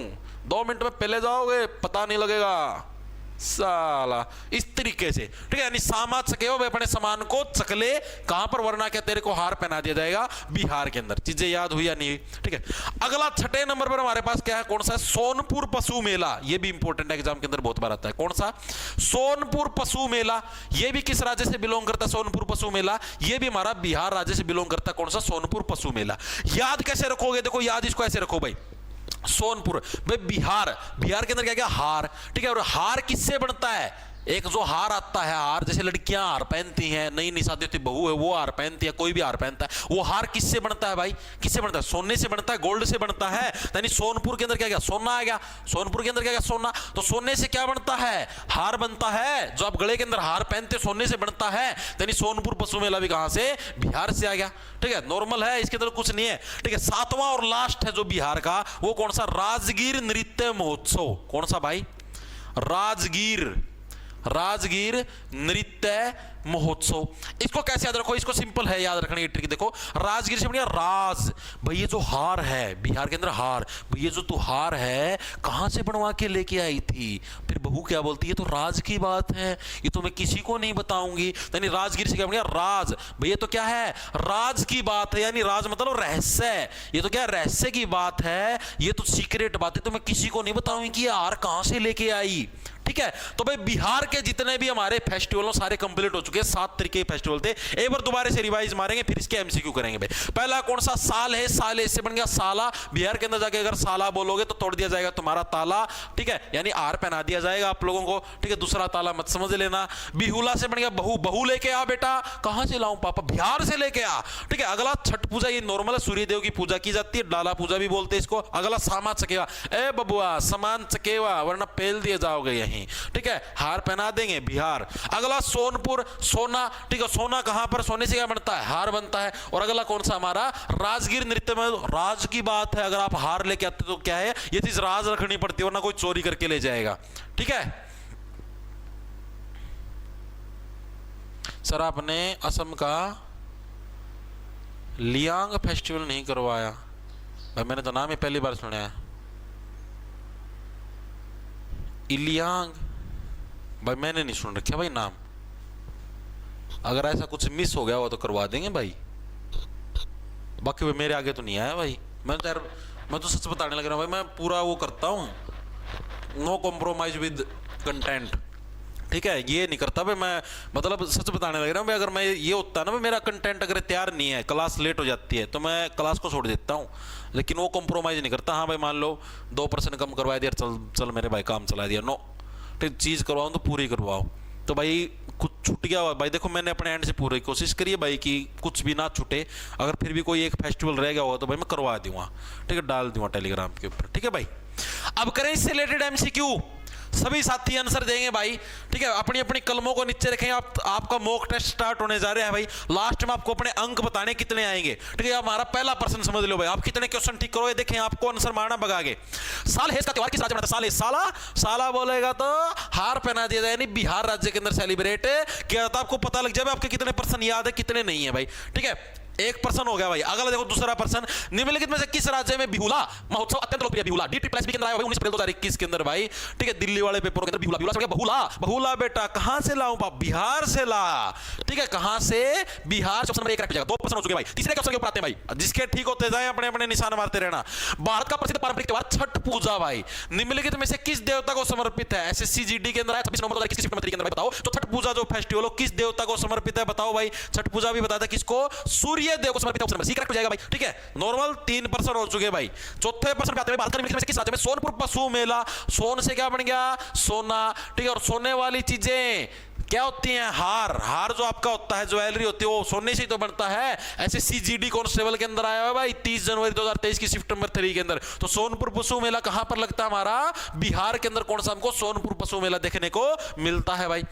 2 मिनट में पहले जाओगे पता नहीं लगेगा, साला इस तरीके से, ठीक है, यानी सामा चकेवा भाई अपने सामान को चकले कहां पर, वरना क्या तेरे को हार पहना दिया जाएगा बिहार के अंदर। चीजें याद हुई या नहीं? ठीक है, अगला छठे नंबर पर हमारे पास क्या है, कौन सा है, सोनपुर पशु मेला। ये भी इंपॉर्टेंट एग्जाम के अंदर बहुत बार आता है। कौन सा? सोनपुर पशु मेला। ये भी किस राज्य से बिलोंग करता है? सोनपुर पशु मेला ये भी हमारा बिहार राज्य से बिलोंग करता है। कौन सा? सोनपुर पशु मेला। याद कैसे रखोगे? देखो याद इसको ऐसे रखो भाई, सोनपुर भाई बिहार, बिहार के अंदर क्या क्या, हार, ठीक है, और हार किससे बनता है? एक जो हार आता है, हार जैसे लड़कियां हार पहनती हैं, नई नई शादी होती बहू है वो हार पहनती है, कोई भी हार पहनता है, वो हार किससे बनता है भाई? किससे बनता है? सोने से बनता है, गोल्ड से बनता है। यानी सोनपुर के अंदर क्या गया? सोना आ गया। सोनपुर के अंदर क्या गया? सोना। तो सोने से क्या बनता है? हार बनता है। जो आप गले के अंदर हार पहनते सोने से बनता है। यानी सोनपुर पशु मेला भी कहां से? बिहार से आ गया। ठीक है, नॉर्मल है, इसके अंदर कुछ नहीं है। ठीक है, सातवां और लास्ट है जो बिहार का, वो कौन सा? राजगीर नृत्य महोत्सव। कौन सा भाई? राजगीर, राजगीर नृत्य महोत्सव। इसको कैसे याद रखो? इसको सिंपल है याद रखने की ट्रिक। देखो राजगीर से बढ़िया राज, भाई ये जो हार है बिहार के अंदर, हार भाई ये जो तू हार है कहां से बनवा के लेके आई थी? फिर बहू क्या बोलती है? तो राज की बात है, ये तो मैं किसी को नहीं बताऊंगी। यानी राजगीर से क्या बढ़िया राज, भाई ये तो क्या है? राज की बात है। यानी राज मतलब रहस्य, ये तो क्या रहस्य की बात है, ये तो सीक्रेट बात है, तो मैं किसी को नहीं बताऊंगी कि ये हार कहां से लेके आई। ठीक है, तो भाई बिहार के जितने भी हमारे फेस्टिवल सारे कंप्लीट हो चुके हैं। 7 तरीके के फेस्टिवल थे। एक बार दोबारा से रिवाइज मारेंगे, फिर इसके एमसीक्यू करेंगे भाई। पहला कौन सा? साल है, साल इससे बन गया साला। बिहार के अंदर जाके अगर साला बोलोगे तो तोड़ दिया जाएगा तुम्हारा ताला। ठीक है, यानी आर पहना दिया जाएगा आप लोगों को। ठीक है, दूसरा ताला मत समझ लेना। बिहुला से बन गया बहू, बहू लेके आ बेटा। कहां से लाऊं पापा? बिहार से लेके आ। ठीक है, अगला छठ पूजा, ये नॉर्मल है, सूर्यदेव की पूजा की जाती है, डाला पूजा भी बोलते हैं इसको। अगला सामा चकेवा, ए बबुआ सामान चकेवा वरना पेल दिए जाओगे यहीं। ठीक है, हार पहना देंगे बिहार। अगला सोनपुर, सोना। ठीक है, सोना कहां पर? सोने से क्या बनता है? हार बनता है। और अगला कौन सा हमारा? राजगीर नृत्य में राज की बात है, अगर आप हार लेके आते तो क्या है, ये चीज राज रखनी पड़ती है वरना कोई चोरी करके ले जाएगा। ठीक है सर, आपने असम का लियांग फेस्टिवल नहीं करवाया भाई, मैंने तो नाम ही पहली बार सुना है। इलियांग भाई मैंने नहीं सुन रखा भाई नाम। अगर ऐसा कुछ मिस हो गया हो तो करवा देंगे भाई, बाकी भाई मेरे आगे तो नहीं आया भाई। मैं तो सच बताने लग रहा हूँ भाई, मैं पूरा वो करता हूँ, नो कॉम्प्रोमाइज विद कंटेंट। ठीक है, ये नहीं करता भाई मैं, मतलब सच बताने लग रहा हूँ भाई। अगर मैं ये होता ना भाई, मेरा कंटेंट अगर तैयार नहीं है, क्लास लेट हो जाती है, तो मैं क्लास को छोड़ देता हूँ, लेकिन वो कॉम्प्रोमाइज नहीं करता। हाँ भाई मान लो 2% कम करवा दिया, चल चल मेरे भाई काम चला दिया। नो, ठीक चीज़ करवाऊँ तो पूरी करवाओ। तो भाई कुछ छूट गया हुआ भाई, देखो मैंने अपने एंड से पूरी कोशिश करी है भाई कि कुछ भी ना छूटे। अगर फिर भी कोई एक फेस्टिवल रह गया होगा तो भाई मैं करवा दूंगा। ठीक है, डाल दूंगा टेलीग्राम के ऊपर। ठीक है भाई, अब करें इससे रिलेटेड एमसीक्यू। सभी साथी आंसर देंगे भाई। ठीक है, अपनी अपनी कलमों को नीचे रखें। आपका मॉक टेस्ट स्टार्ट होने जा रहा है भाई। लास्ट में आपको अपने अंक बताने कितने आएंगे। ठीक है, हमारा पहला प्रश्न समझ लो भाई, आप कितने क्वेश्चन ठीक करोगे देखें, आपको आंसर मारना भगागे। साल हेस का त्योहार किस राज्य में मनाता है? साल हेस, साला साला बोलेगा तो हार पहना दिया जाए, यानी बिहार राज्य के अंदर सेलिब्रेट किया जाता है। आपको पता लग जाए आपके कितने पर्सन याद है कितने नहीं है भाई। ठीक है, एक पर्सन हो गया भाई। अगला देखो दूसरा पर्सन, निम्नलिखित में से किस राज्य में बिहुला महोत्सव अत्यंत लोकप्रिय? बिहुला DSSB के अंदर आया भाई 19 अप्रैल 2021 के अंदर भाई। ठीक है, दिल्ली वाले पेपर के अंदर बिहुला, बिहुला से बहुला, बहुला बेटा कहां से लाऊं पाप? बिहार से ला। ठीक है, कहां से? बिहार। ऑप्शन नंबर 1 करेक्ट हो जाएगा। 2 पर्सन हो चुके भाई। तीसरे क्वेश्चन के ऊपर आते हैं भाई, जिसके ठीक होते जाए अपने अपने निशान मारते रहना। भारत का प्रसिद्ध पारंपरिक त्योहार छठ पूजा भाई, निम्नलिखित में से किस देवता को समर्पित है? SSC GD के अंदर आया 26 नवंबर 2021 के अंदर बताओ। तो छठ पूजा जो फेस्टिवल हो किस देवता को समर्पित है बताओ भाई। छठ पूजा भी बताता है किसको? सूर्य देव को समर्पित है। करेक्ट हो जाएगा भाई। ठीक है, नॉर्मल 3% हो चुके भाई। चौथे पर्सन पे आते हैं भारत का निम्नलिखित में से किस राज्य में सोनपुर पशु मेला? सोन से क्या बन गया? सोना। ठीक है, और सोने वाली चीजें क्या होती हैं? हार। हार जो आपका होता है, ज्वेलरी होती है, वो सोने से ही तो बनता है। SSC GD कांस्टेबल के अंदर आया हुआ है भाई 30 जनवरी 2023 की शिफ्ट नंबर 3 के अंदर। तो सोनपुर पशु मेला कहां पर लगता है हमारा? बिहार के अंदर। कौन सा हमको? सोनपुर पशु मेला देखने को मिलता है भाई।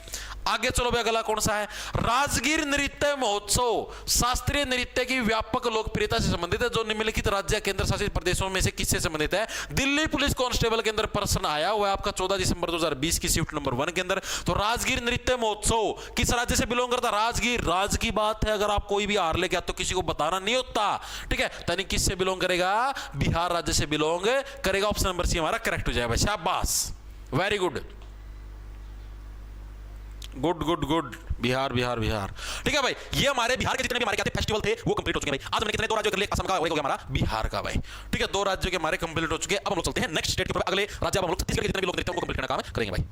आगे चलो भाई, अगला कौन सा है? राजगीर नृत्य महोत्सव शास्त्रीय नृत्य की व्यापक लोकप्रियता से संबंधित है, जो निम्नलिखित राज्य केंद्र शासित प्रदेशों में से किससे संबंधित है? दिल्ली पुलिस कांस्टेबल के अंदर प्रश्न आया हुआ है आपका 14 दिसंबर 2020 की शिफ्ट नंबर 1 के अंदर। तो राजगीर नृत्य महोत्सव किस राज्य से बिलोंग करता? राजगीर। राज की बात है, अगर आप कोई भी हार लेके आते तो किसी को बताना नहीं होता। ठीक है, यानी किससे बिलोंग करेगा? बिहार राज्य से बिलोंग करेगा। ऑप्शन नंबर सी हमारा करेक्ट हो जाएगा। शाबाश, very good. Good good good, Bihar Bihar Bihar. ठीक है भाई, ये हमारे बिहार के जितने भी हमारे क्या थे फेस्टिवल थे वो कंप्लीट हो चुके हैं भाई। आज हमने कितने 2 राज्यों कर लिए, असम का, हो गया हमारा बिहार का भाई। ठीक है, 2 राज्यों के हमारे कंप्लीट हो चुके हैं। अब हम लोग चलते हैं नेक्स्ट स्टेट के ऊपर। अगले राज्य अब हम लोग छत्तीसगढ़ के जितने भी लोग देखते हैं वो कंप्लीट करने का काम करेंगे भाई।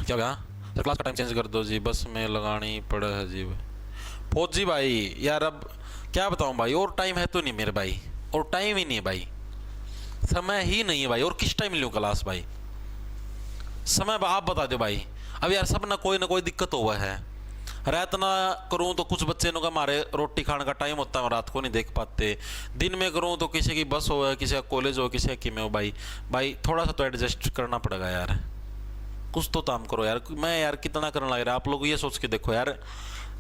क्या हो गया सर? क्लास का टाइम चेंज कर दो जी, बस में लगानी पड़ा है जी। फौजी भाई यार अब क्या बताऊं भाई, और टाइम है तो नहीं मेरे भाई, और टाइम ही नहीं है भाई, समय ही नहीं है भाई। और किस टाइम लूँ क्लास भाई, समय आप बता दो भाई। अब यार सब ना कोई दिक्कत हुआ है। रात ना करूँ तो कुछ बच्चे का हमारे रोटी खाने का टाइम होता है, रात को नहीं देख पाते। दिन में करूँ तो किसी की बस हो, किसी का कॉलेज हो, किसी की में हो भाई थोड़ा सा तो एडजस्ट करना पड़ेगा यार। कुछ तो काम करो यार। मैं यार कितना करने लग रहा है, आप लोग ये सोच के देखो यार।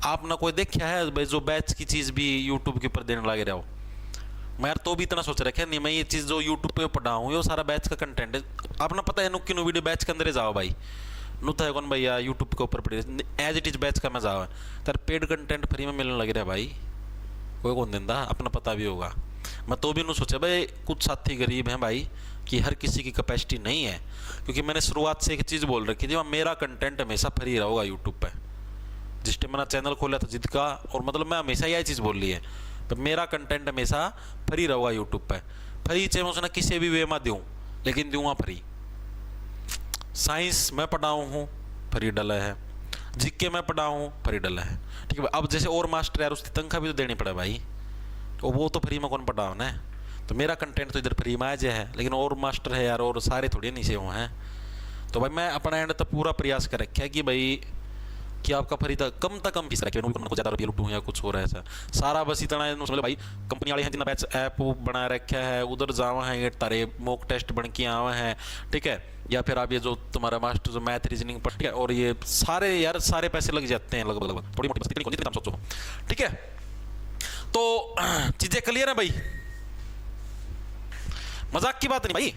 आप ना कोई देखा है भाई जो बैच की चीज़ भी यूट्यूब के ऊपर देने लगे रहे हो? मैं यार तो भी इतना सोच रखा नहीं, मैं ये चीज़ जो यूट्यूब पे पढ़ा हूँ ये सारा बैच का कंटेंट है। आपने पता है नुक्की वीडियो बैच के अंदर जाओ भाई, नु तो है कौन भैया यूट्यूब के ऊपर पढ़े एज इट इज बैच का मैं जाओ है तर पेड कंटेंट फ्री में मिलने लग रहा है भाई। कोई कौन देंदा, अपना पता भी होगा। मैं तो भी नहीं सोचा भाई, कुछ साथी गरीब हैं भाई कि हर किसी की कैपेसिटी नहीं है। क्योंकि मैंने शुरुआत से एक चीज़ बोल रखी थी, मेरा कंटेंट हमेशा फ्री रहेगा यूट्यूब पे। जिस टाइम मैंने चैनल खोला था जिद का, और मतलब मैं हमेशा यही चीज़ बोल ली है, तो मेरा कंटेंट हमेशा फ्री रहेगा यूट्यूब पे। फ्री चाहे उसने किसी भी वे में दूँ, लेकिन दूँगा फ्री। साइंस मैं पढ़ाऊँ हूँ, फ्री डला है। जीके मैं पढ़ाऊँ, फ्री डला है। ठीक है भाई। अब जैसे और मास्टर यार उसकी तनख्वाह भी तो देनी पड़े भाई, तो वो तो फ्री में कौन पढ़ाओ ना। तो मेरा कंटेंट तो इधर फ्री में आज है, लेकिन और मास्टर है यार, और सारे थोड़े नीचे हुए हैं। तो भाई मैं अपना एंड तक पूरा प्रयास कर रखा है कि भाई कि आपका फ्री तक कम फीस रखे, को ज़्यादा रुपये लुटूँ या कुछ हो रहा है ऐसा सारा। बस इतना समझ लो भाई, कंपनी वाले हैं जिन्हें बैच ऐप बना रखा है, उधर जावा है, तारे मॉक टेस्ट बन के आवा हैं। ठीक है, या फिर आप ये जो तुम्हारा मास्टर जो मैथ रीजनिंग पर, ठीक है, और ये सारे यार सारे पैसे लग जाते हैं लगभग थोड़ी मोटी बस इतनी सोचो। ठीक है, तो चीज़ें क्लियर है भाई, मजाक की बात नहीं भाई,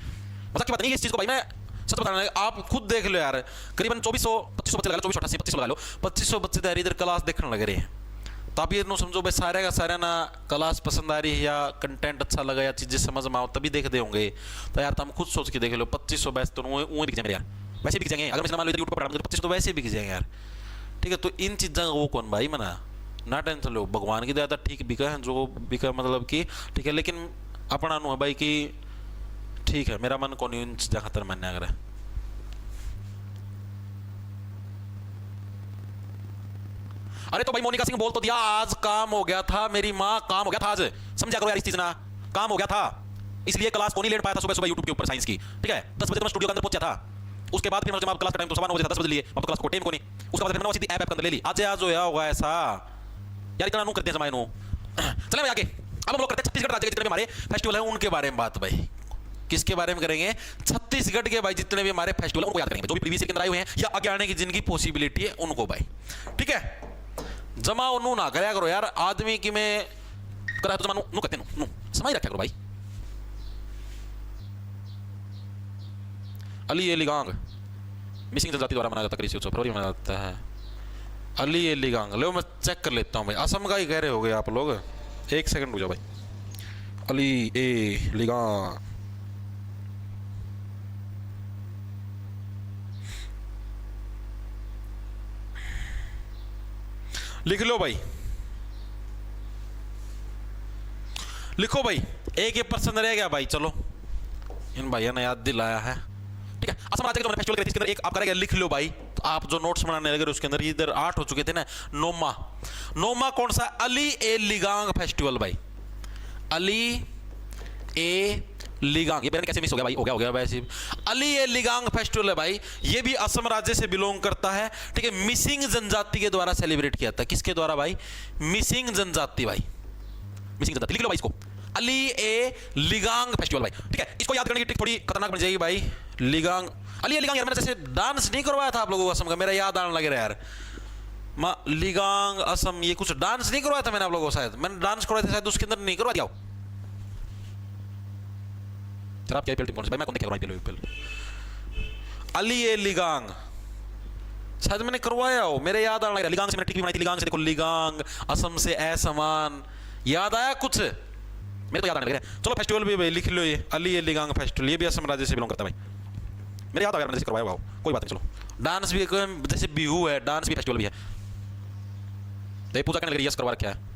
मजाक की बात नहीं। इस चीज़ को भाई मैं सच बताना, आप खुद देख लो यार, करीबन 2400-2500 बच्चे लगा लो, 2488 2500 लगा लो, 2500 बच्चे तैयारी इधर क्लास देखने लग रहे हैं। तो आप ये नो समझो भाई सारे का सारा ना क्लास पसंद आ रही है, या कंटेंट अच्छा लगा, या चीज़ें समझ में आओ तभी देख दे होंगे। तो यार तुम खुद सोच के देख लो, 2500 बैच तो वो बिक जाएंगे यार, वैसे बिक जाएंगे। अगर मैं मान लो यूट्यूब पर पढ़ा तो 2500 तो वैसे बिक जाएंगे यार। ठीक है, तो इन चीज़ों का वो कौन भाई मना ना टेंशन लो, भगवान की दया ठीक बिका है जो बिका, मतलब कि ठीक है। लेकिन अपना नु है भाई कि ठीक है, मेरा मन कौन इन चीज़ों खातर मानने अगर है। अरे तो भाई मोनिका सिंह बोल तो दिया, आज काम हो गया था, मेरी माँ काम हो गया था आज, समझा करो यार इस चीज ना, काम हो गया था इसलिए क्लास को नहीं लेट पाया था सुबह सुबह यूट्यूब के ऊपर साइंस की। ठीक है, 10 बजे तो मैं स्टूडियो के अंदर पहुंचा था। उसके बाद फिर जब क्लास का टाइम तो 9:15 बजे था, 10 बजे लिए अब क्लास को टाइम को नहीं। उसके बाद फिर मैंने सीधी ऐप के अंदर ले ली। आज होया होगा ऐसा यार, इतना नु करते हैं समय नु। चले भाई आगे, अब हम लोग करते हैं छत्तीसगढ़ राज्य के जितने भी हमारे फेस्टिवल हैं उनके बारे में बात भाई। किसके बारे में करेंगे? छत्तीसगढ़ के भाई जितने भी हमारे फेस्टिवल उनको याद करेंगे, जो भी प्रीवियस के अंदर आए हुए हैं या आगे आने की जिनकी पॉसिबिलिटी है उनको भाई। ठीक है, जमा नु ना कराया करो यार, आदमी की मैं करा तो जमा नु करते नु समझ रखा करो भाई। अली एलिगांग मिसिंग जनजाति द्वारा मनाया जाता कृषि उत्सव फरवरी में मनाया जाता है। अली एलिगांग लो मैं चेक कर लेता हूँ भाई, असम का ही कह रहे हो गए आप लोग, एक सेकंड रुक जाओ भाई। अली एलिगांग लिख लो भाई, लिखो भाई, एक ये प्रश्न रह गया भाई। चलो इन भाइयों ने याद दिलाया है। ठीक है, असम राज्य के जो फेस्टिवल के अंदर एक आप करेंगे, लिख लो भाई। तो आप जो नोट्स बनाने लगे उसके अंदर इधर 8 हो चुके थे ना। नोमा कौन सा? अली ए लिगांग फेस्टिवल भाई, अली ए लिगांग। ये कैसे मिस हो गया भाई? हो गया वैसे। अली ए लिगांग फेस्टिवल है भाई, ये भी असम राज्य से बिलोंग करता है। ठीक है, मिसिंग जनजाति के द्वारा सेलिब्रेट किया था। किसके द्वारा भाई? मिसिंग जनजाति भाई, मिसिंग जनजाति। लिख लो भाई इसको, अली ए लिगांग फेस्टिवल भाई। ठीक है, इसको याद करने की ट्रिक थोड़ी खतरनाक बन जाएगी भाई। लिगांग, अली ए लिगांग यार, मैंने जैसे डांस नहीं करवाया था आप लोगों को असम का, मेरा याद आने लगे यार। लिगांग असम, ये कुछ डांस नहीं करवाया था मैंने आप लोगों को, शायद मैंने डांस करवाया था, शायद उसके अंदर नहीं करवा दिया। सर आप क्या ईपीएल टीम कौन सी? भाई मैं कौन देख रहा हूं ईपीएल? अली ए लिगांग शायद मैंने करवाया हो, मेरे याद आ रहा है। लिगांग से मैंने टिकट बनाई थी, लिगांग से देखो, लिगांग असम से असमान, याद आया कुछ? मेरे तो याद आने लग रहा है। चलो फेस्टिवल भी लिख लो, ये अली ए लिगांग फेस्टिवल, ये भी असम राज्य से बिलोंग करता है भाई, मेरे याद आ गया, मैंने जैसे करवाया हुआ, कोई बात नहीं। चलो डांस भी जैसे बिहू है, डांस भी फेस्टिवल भी है। तो पूजा करने लग रही है, यस करवा रखा है,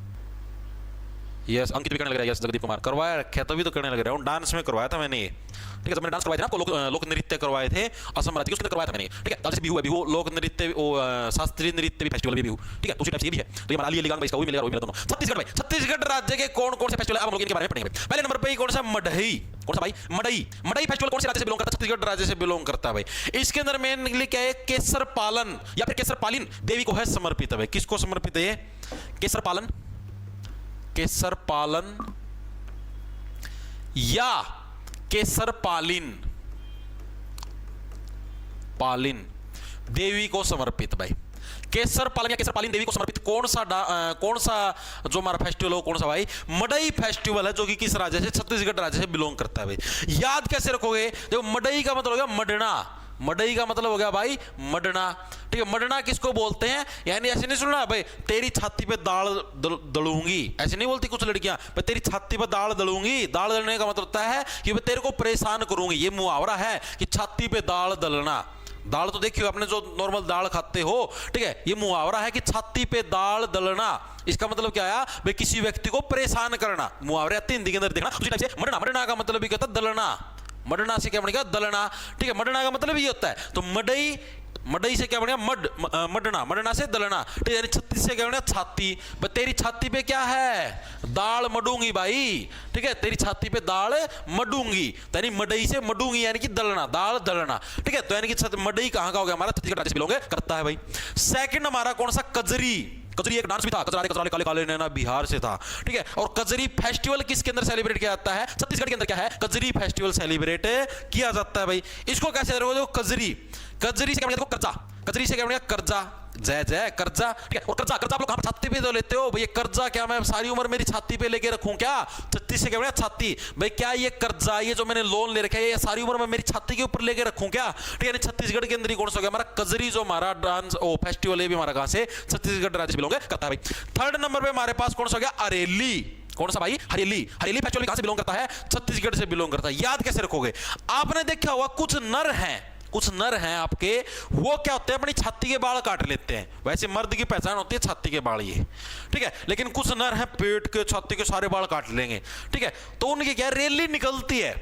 यस अंकित भी करने लग रहा है, यस जगदीप कुमार करवाया रखा है, तभी तो करने लग रहा हूँ। डांस में करवाया था मैंने ये, ठीक है। जब मैंने डांस करवाया था ना, आपको लोक नृत्य करवाए थे असम राज्य, उसमें करवाया था मैंने, ठीक है। जैसे बिहू है, बिहू लोक नृत्य, शास्त्रीय नृत्य भी फेस्टिवल भी बिहू, ठीक है। उसी टाइप से ये भी है। तो ये हमारा अली लिगांग इसका वही मिलेगा, वही मिलेगा दोनों। छत्तीसगढ़ भाई, छत्तीसगढ़ राज्य के कौन कौन से फेस्टिवल है, अब हम लोग इनके बारे में पढ़ेंगे। पहले नंबर पे कौन सा? मढ़ई। कौन सा भाई? मढ़ई। मढ़ई फेस्टिवल कौन से राज्य से बिलोंग करता है? छत्तीसगढ़ राज्य से बिलोंग करता है भाई। इसके अंदर मेनली क्या है? केसर पालन या फिर केसर पालिन देवी को है समर्पित है भाई। किसको समर्पित है ये? केसर पालन, केसर पालन या केसर पालिन, पालिन देवी को समर्पित भाई। केसर पालन या केसर पालिन देवी को समर्पित कौन सा जो हमारा फेस्टिवल हो, कौन सा भाई? मढ़ई फेस्टिवल है, जो कि किस राज्य से? छत्तीसगढ़ राज्य से बिलोंग करता है भाई। याद कैसे रखोगे? देखो मढ़ई का मतलब हो गया मडना, मढ़ई का मतलब हो गया भाई मडना, ठीक है। मडना किसको बोलते हैं? यानी ऐसे नहीं सुनना भाई, तेरी छाती पे दाल दलूंगी, ऐसे नहीं बोलती कुछ लड़कियां, भाई तेरी छाती पे दाल दलूंगी। दाल दलने का मतलब होता है कि तेरे को परेशान करूंगी, ये मुहावरा है कि छाती पे दाल दलना। दाल तो देखियो आपने जो नॉर्मल दाल खाते हो, ठीक है, ये मुहावरा है कि छाती पे दाल दलना। इसका मतलब क्या आया भाई? किसी व्यक्ति को परेशान करना। मुहावरे आते हिंदी के अंदर देखना। उसी टाइप से मडना, मडना का मतलब भी क्या होता है? दलना। मडना से क्या बनेगा? दलना, ठीक है। मडना का मतलब ये होता है। तो मडई, मडई से क्या बनेगा? मडना, मडना से दलना, ठीक है। यानी छत्तीस से क्या बनेगा? छाती। तेरी छाती पे क्या है? दाल मडूंगी भाई, ठीक है। तेरी छाती पे दाल मडूंगी, तो यानी मडई से मडूंगी यानी कि दलना, दाल दलना, ठीक है। तो यानी कि मडई कहां का हो गया? हमारा छत्तीसगढ़ राज्य से बिलोंग करता है भाई। सेकंड हमारा कौन सा? कजरी। कजरी एक डांस भी था, कजरारे कजरारे काले काले नैना, बिहार से था, ठीक है। और कजरी फेस्टिवल किसके अंदर सेलिब्रेट किया जाता है? छत्तीसगढ़ के अंदर क्या है? कजरी फेस्टिवल सेलिब्रेट किया जाता है भाई। इसको कैसे देखो? कजरी, कजरी से क्या देखो? कर्जा, कजरी से क्या बनेगा? कर्जा, जय जय कर्जा, ठीक है। और कर्जा, कर्जा आप लोग कहां पर? छाती पे तो लेते हो भैया। कर्जा क्या मैं सारी उम्र मेरी छाती पे लेके रखूं क्या? छत्तीस से क्या बनेगा? छाती। भाई क्या ये कर्जा, ये जो मैंने लोन ले रखा है, ये सारी उम्र मैं मेरी छाती के ऊपर लेके रखूं क्या? ठीक है। छत्तीसगढ़ के अंदर ही कौन सा हो गया हमारा? कजरी, जो हमारा डांस फेस्टिवल है भी हमारा कहां से? छत्तीसगढ़ राज्य से बिलोंग करता है भाई। थर्ड नंबर पे हमारे पास कौन सा हो गया? अरेली। कौन सा भाई? हरेली। हरेली फेस्टिवल कहां से बिलोंग करता है? छत्तीसगढ़ से बिलोंग करता है। याद कैसे रखोगे? आपने देखा होगा कुछ नर हैं, कुछ नर हैं आपके, वो क्या होते हैं? अपनी छाती के बाल काट लेते हैं। वैसे मर्द की पहचान होती है छाती के बाल, ये ठीक है। लेकिन कुछ नर हैं पेट के, छाती के सारे बाल काट लेंगे, ठीक है। तो उनकी क्या रैली निकलती है?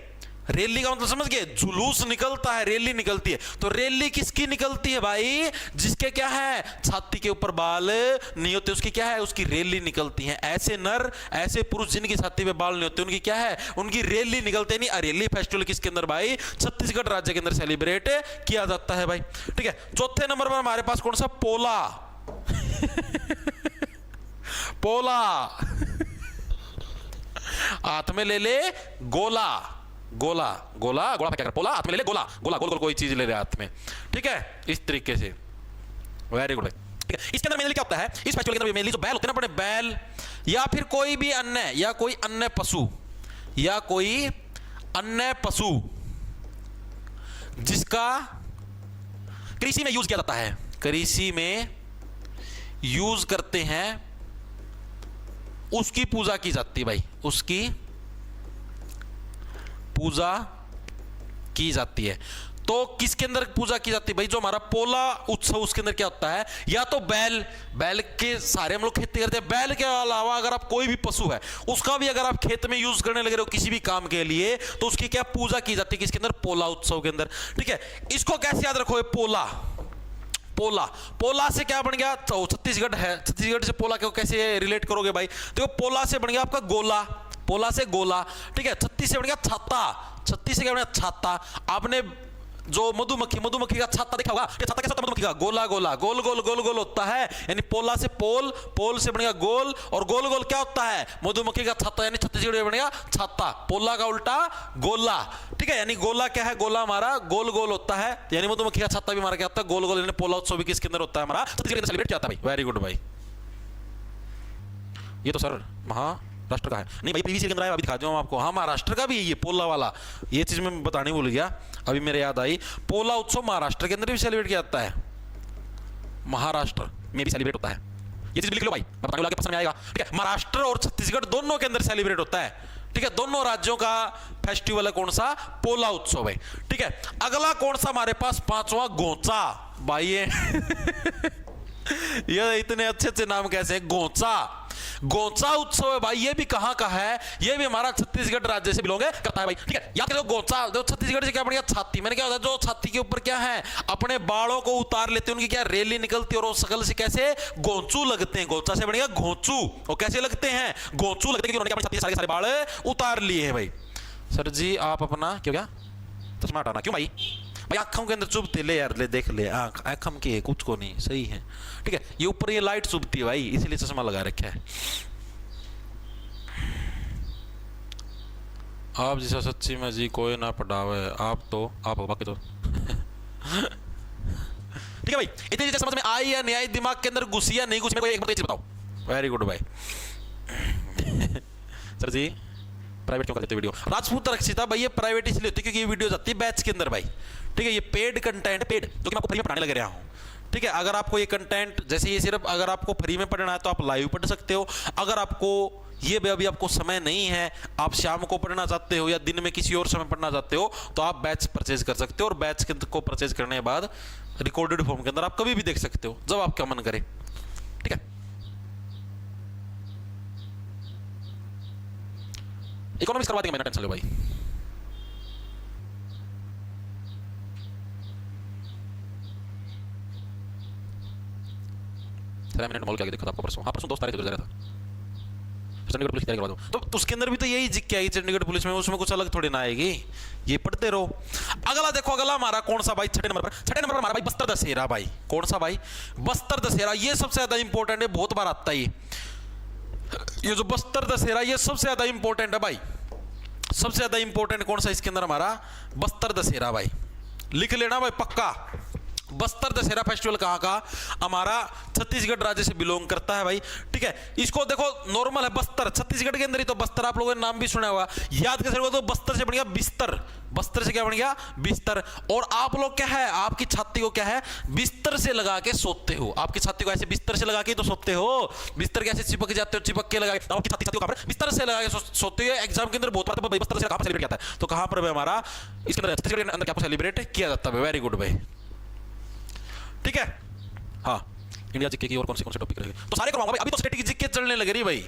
रैली का मतलब समझ गए? जुलूस निकलता है, रैली निकलती है। तो रैली किसकी निकलती है भाई? जिसके क्या है? छाती के ऊपर बाल नहीं होते, उसकी क्या है? उसकी रैली निकलती है। ऐसे नर, ऐसे पुरुष जिनकी छाती पे बाल नहीं होते, उनकी क्या है? उनकी रैली निकलते नहीं। अरेली फेस्टिवल किसके अंदर भाई? छत्तीसगढ़ राज्य के अंदर सेलिब्रेट किया जाता है भाई, ठीक है। चौथे नंबर पर हमारे पास कौन सा? पोला। पोला हाथ में ले ले गोला, गोला, गोला, गोला क्या कर? पोला हाथ में ले ले गोला, गोला गोल गोल कोई चीज ले ले हाथ में, ठीक है। इस तरीके से, वेरी गुड, ठीक है। इसके अंदर मेनली क्या होता है? इस फेस्टिवल के अंदर मेनली जो बैल होते हैं ना, अपने बैल या फिर कोई भी अन्य, या कोई अन्य पशु, या कोई अन्य पशु जिसका कृषि में यूज किया जाता है, कृषि में यूज करते हैं, उसकी पूजा की जाती है भाई, उसकी पूजा की जाती है। तो किसके अंदर पूजा की जाती है भाई? जो हमारा पोला उत्सव, उसके अंदर क्या होता है? या तो बैल, बैल के सारे हम लोग खेती करते हैं। बैल के अलावा अगर आप कोई भी पशु है, उसका भी अगर आप खेत में यूज करने लगे हो किसी भी काम के लिए, तो उसकी क्या पूजा की जाती है? किसके अंदर? पोला उत्सव के अंदर, ठीक है। इसको कैसे याद रखोगे? पोला, पोला, पोला से क्या बन गया? तो छत्तीसगढ़ है, छत्तीसगढ़ से पोला को कैसे रिलेट करोगे भाई? देखो पोला से बन गया आपका गोला, पोला से गोला, ठीक है। छत्तीस से बन गया छाता, छत्तीस से क्या बन गया? छाता। आपने जो मधुमक्खी, मधुमक्खी का छाता देखा होगा, छाता कैसा होता है? मधुमक्खी का गोला गोला, गोल गोल गोल गोल होता है। यानी पोला से पोल, पोल से बनेगा गोल, और गोल गोल क्या होता है? मधुमक्खी का छाता, यानी छत्तीसगढ़ में बनेगा छाता। पोला का उल्टा गोला, ठीक है। यानी गोला क्या है? गोला हमारा गोल गोल होता है, यानी मधुमक्खी का छाता भी हमारा क्या होता है? गोल गोल। यानी पोला उत्सव भी किसके अंदर होता है? हमारा छत्तीसगढ़ में सेलिब्रेट किया जाता है भाई। वेरी गुड भाई, ये तो सर राष्ट्र का है नहीं भाई, पीवीसी के अंदर आया, अभी दिखा दूँ आपको। हाँ, महाराष्ट्र का भी है ये पोला वाला, ये चीज मैं बतानी भूल गया, अभी मेरे याद आई। पोला उत्सव महाराष्ट्र के अंदर भी सेलिब्रेट किया जाता है, महाराष्ट्र में भी सेलिब्रेट होता है। ये चीज लिख लो भाई, मैं बताने वाला पसंद आएगा, ठीक है। महाराष्ट्र और छत्तीसगढ़ दोनों के अंदर सेलिब्रेट होता है, ठीक है। दोनों राज्यों का फेस्टिवल है कौन सा, पोला उत्सव है, ठीक है। अगला कौन सा हमारे पास, पांचवा गोचा भाई। ये इतने अच्छे अच्छे नाम कैसे, गोचा, गोचा उत्सव है भाई। ये भी कहां का है, ये भी हमारा छत्तीसगढ़ राज्य से बिलोंग करता है भाई, ठीक है। याद करो गोचा, जो छत्तीसगढ़ से क्या बढ़िया छाती, मैंने क्या होता है, जो छाती के ऊपर क्या है, अपने बालों को उतार लेते हैं, उनकी क्या रैली निकलती है, और सकल से कैसे गोचू लगते हैं, गोचा से बढ़िया घोंचू। और कैसे लगते हैं, गोचू लगते हैं, क्योंकि उन्होंने अपनी छाती से सारे बाल उतार लिए हैं भाई। सर जी आप अपना क्यों, क्या चश्मा हटाना क्यों भाई, भाई आंखों के अंदर चुभती, ले यार ले देख ले, आंख आंखम की है, कुछ को नहीं, सही है, ठीक है। ये ऊपर ये लाइट चुभती है भाई, इसीलिए चश्मा लगा रखा है। आप जैसा सच्ची में जी कोई ना पढ़ावे, आप हो बाकी तो ठीक है भाई। इतनी चीजें समझ में आई या नहीं आई, दिमाग के अंदर घुसी या नहीं घुसी, मेरे को एक चीज बताओ। वेरी गुड भाई। सर जी प्राइवेट क्यों कर देते वीडियो, राजपूत रक्षिता भाई, ये प्राइवेट इसलिए होती है क्योंकि ये वीडियो जाती है बैच के अंदर भाई, ठीक है। ये पेड कंटेंट, पेड जो कि मैं आपको फ्री में पढ़ाने लग रहा हूँ, ठीक है। अगर आपको ये कंटेंट, जैसे ये सिर्फ अगर आपको फ्री में पढ़ना है तो आप लाइव पढ़ सकते हो। अगर आपको ये अभी आपको समय नहीं है, आप शाम को पढ़ना चाहते हो या दिन में किसी और समय पढ़ना चाहते हो, तो आप बैच परचेज कर सकते हो। और बैच को परचेज करने के बाद रिकॉर्डेड फॉर्म के अंदर आप कभी भी देख सकते हो, जब आपका मन करे, ठीक है। इकोनॉमिक्स करवा देंगे, मैंने टेंशन लो भाई। मैंने मॉल के आगे देखा था आपको परसों, हाँ परसों दोस्त आ रहे थे, था चंडीगढ़ पुलिस की तैयारी करवा दो, तो उसके अंदर भी तो यही जिक्के आई चंडीगढ़ पुलिस में, उसमें कुछ अलग थोड़ी ना आएगी, ये पढ़ते रहो। अगला देखो, अगला हमारा कौन सा भाई, छठे नंबर पर हमारा भाई बस्तर दशहरा भाई। कौन सा भाई, बस्तर दशहरा, ये सबसे ज्यादा इंपॉर्टेंट है, बहुत बार आता है ये जो बस्तर दशहरा, ये सबसे ज्यादा इंपॉर्टेंट है भाई। सबसे ज्यादा इंपॉर्टेंट कौन सा इसके अंदर, हमारा बस्तर दशहरा भाई, लिख लेना भाई पक्का। बस्तर दशहरा फेस्टिवल कहाँ का, हमारा छत्तीसगढ़ राज्य से बिलोंग करता है भाई, ठीक है। इसको देखो नॉर्मल है बस्तर, छत्तीसगढ़ के अंदर ही तो बस्तर, आप लोगों ने नाम भी सुना हुआ, याद कैसे, तो बस्तर से बन गया बिस्तर, बस्तर से क्या बन गया बिस्तर। और आप लोग क्या है, आपकी छाती को क्या है, बिस्तर से लगा के सोते हो, आपकी छाती को ऐसे बिस्तर से लगा के तो सोते हो, बिस्तर कैसे चिपक जाते हो, चिपक के लगा के, आपकी छाती को बिस्तर से लगा के सोते हो। एग्जाम के अंदर बहुत बार बस्तर से कहां पर सेलिब्रेट किया जाता है, तो कहां पर हमारा इसके अंदर छत्तीसगढ़ के अंदर क्या सेलिब्रेट किया जाता है। वेरी गुड भाई, ठीक है। हाँ, इंडिया जीके की और कौन से टॉपिक रहेंगे, तो सारे करवाऊंगा भाई। अभी तो स्टैटिक जीके चलने लग रही भाई,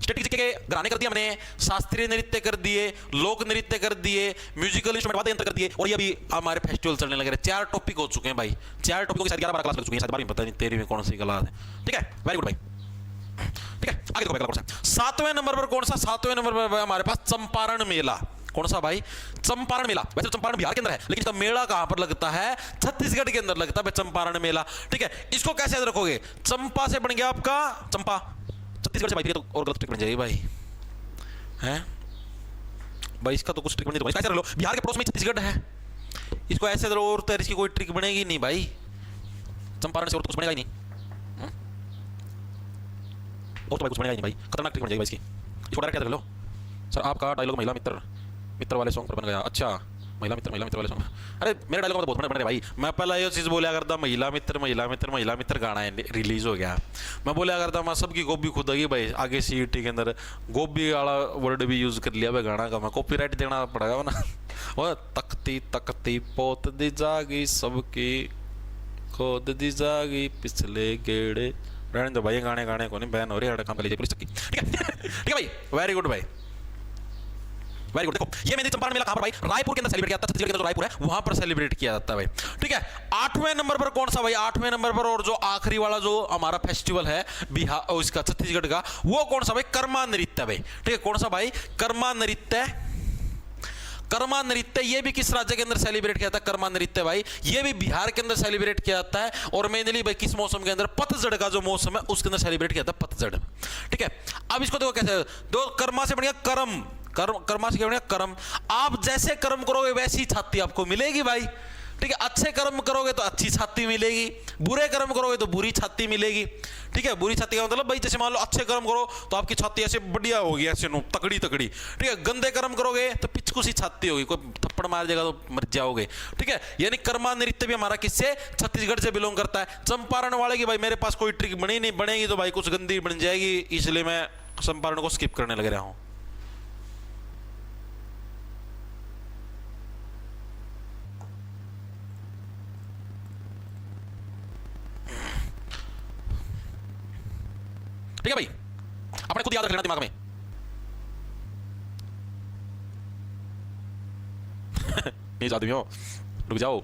स्टैटिक जीके के गाने कर दिए हमने, शास्त्रीय नृत्य कर दिए, लोक नृत्य कर दिए, म्यूजिकल इंस्ट्रूमेंट वाद्य यंत्र कर दिए, और ये अभी हमारे फेस्टिवल चलने लग रहे हैं। 4 टॉपिक हो चुके हैं भाई, 4 टॉपिकों की शायद 11-12 क्लास लग चुकी है, शायद 12 पता नहीं 13 में कौन सी क्लास है, ठीक है। वेरी गुड भाई, ठीक है। आगे देखो कौन सा 7वें नंबर पर, कौन सा 7वें नंबर पर हमारे पास चंपारण मेला। कौन सा भाई, चंपारण मेला। वैसे चंपारण बिहार के अंदर है, लेकिन इसका मेला कहां पर लगता है, छत्तीसगढ़ के अंदर लगता है चंपारण मेला, ठीक है। इसको कैसे याद रखोगे, चंपा से बन गया आपका चंपा, छत्तीसगढ़ से भाई तो और गलत ट्रिक बन जाएगी भाई, हैं भाई, इसका तो कुछ ट्रिक बन जाएगी, कैसे रख लो, बिहार के पड़ोस में छत्तीसगढ़ है, इसको ऐसे रखो, और तो इसकी कोई ट्रिक बनेगी नहीं भाई, चंपारण से और तो कुछ बनेगा ही नहीं, और तो भाई कुछ बनेगा ही नहीं भाई, खतरनाक ट्रिक बन जाएगी भाई इसकी। इसको डायरेक्ट याद रख लो। सर आपका डायलॉग महिला मित्र वाले सॉन्ग पर बन गया, अच्छा महिला मित्र वाले सॉन्ग। अरे मेरे डायलॉग में तो बहुत बन रहे भाई, मैं पहला ये चीज़ बोला करता, महिला मित्र गाना रिलीज हो गया, मैं बोला करता मैं सबकी गोभी खुद गई भाई, आगे सीटी के अंदर गोभी वाला वर्ड भी यूज कर लिया भाई गाना का, मैं कॉपीराइट देना पड़ेगा ना। वो तकती पोत दी जागी सबकी खोद दी जागी पिछले गेड़े, रहने दो भाई गाने को नहीं, बैन हो रही है काम कर लीजिए पुलिस चक्की, ठीक है। ठीक है भाई, वेरी गुड भाई, वेरी गुड। देखो ये मेरी चंपारण मेला कहां पर भाई, रायपुर के अंदर सेलिब्रेट किया जाता है, छत्तीसगढ़ के अंदर जो रायपुर है वहां पर सेलिब्रेट किया जाता है भाई, ठीक है। 8वें नंबर पर कौन सा भाई, 8वें नंबर पर और जो आखिरी वाला जो हमारा फेस्टिवल है बिहार इसका छत्तीसगढ़ का, वो कौन सा भाई, कर्मा नृत्य भाई, ठीक है। कौन सा भाई, कर्मा नृत्य। कर्मा नृत्य ये भी किस राज्य के अंदर सेलिब्रेट किया जाता है, कर्मा नृत्य भाई, ये भी बिहार के अंदर सेलिब्रेट किया जाता है, और मेनली भाई किस मौसम के अंदर, पतझड़ का जो मौसम है उसके अंदर सेलिब्रेट किया जाता है, पतझड़, ठीक है। अब इसको देखो कैसे, दो कर्मा से बढ़िया कर्मा से क्या बढ़िया कर्म, आप जैसे कर्म करोगे वैसी छाती आपको मिलेगी भाई, ठीक ठीक है। अच्छे कर्म करोगे तो अच्छी छाती मिलेगी, बुरे कर्म करोगे तो बुरी छाती मिलेगी, ठीक है। बुरी छाती का मतलब भाई जैसे मान लो अच्छे कर्म करो तो आपकी छाती ऐसे बढ़िया होगी, ऐसे नो तकड़ी तकड़ी, ठीक है। गंदे कर्म करोगे तो पिचकू सी छाती होगी, कोई थप्पड़ मार देगा तो मर जाओगे, ठीक है। यानी कर्मा नृत्य भी हमारा किससे, छत्तीसगढ़ से बिलोंग करता है। चंपारण वाले की भाई मेरे पास कोई ट्रिक बनी नहीं, बनेगी तो भाई कुछ गंदी बन जाएगी, इसलिए मैं चंपारण को स्किप करने लग रहा हूं। ठीक है भाई, अपने खुद याद रख लेना दिमाग में। नहीं आदमी हो, रुक जाओ।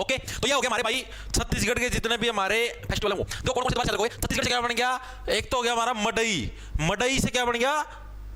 ओके, तो ये हो गया हमारे भाई छत्तीसगढ़ के जितने भी हमारे फेस्टिवल हैं वो। तो कौन कौन से बात करोगे, छत्तीसगढ़ से क्या बन गया, एक तो हो गया हमारा मडई, मडई से क्या बन गया,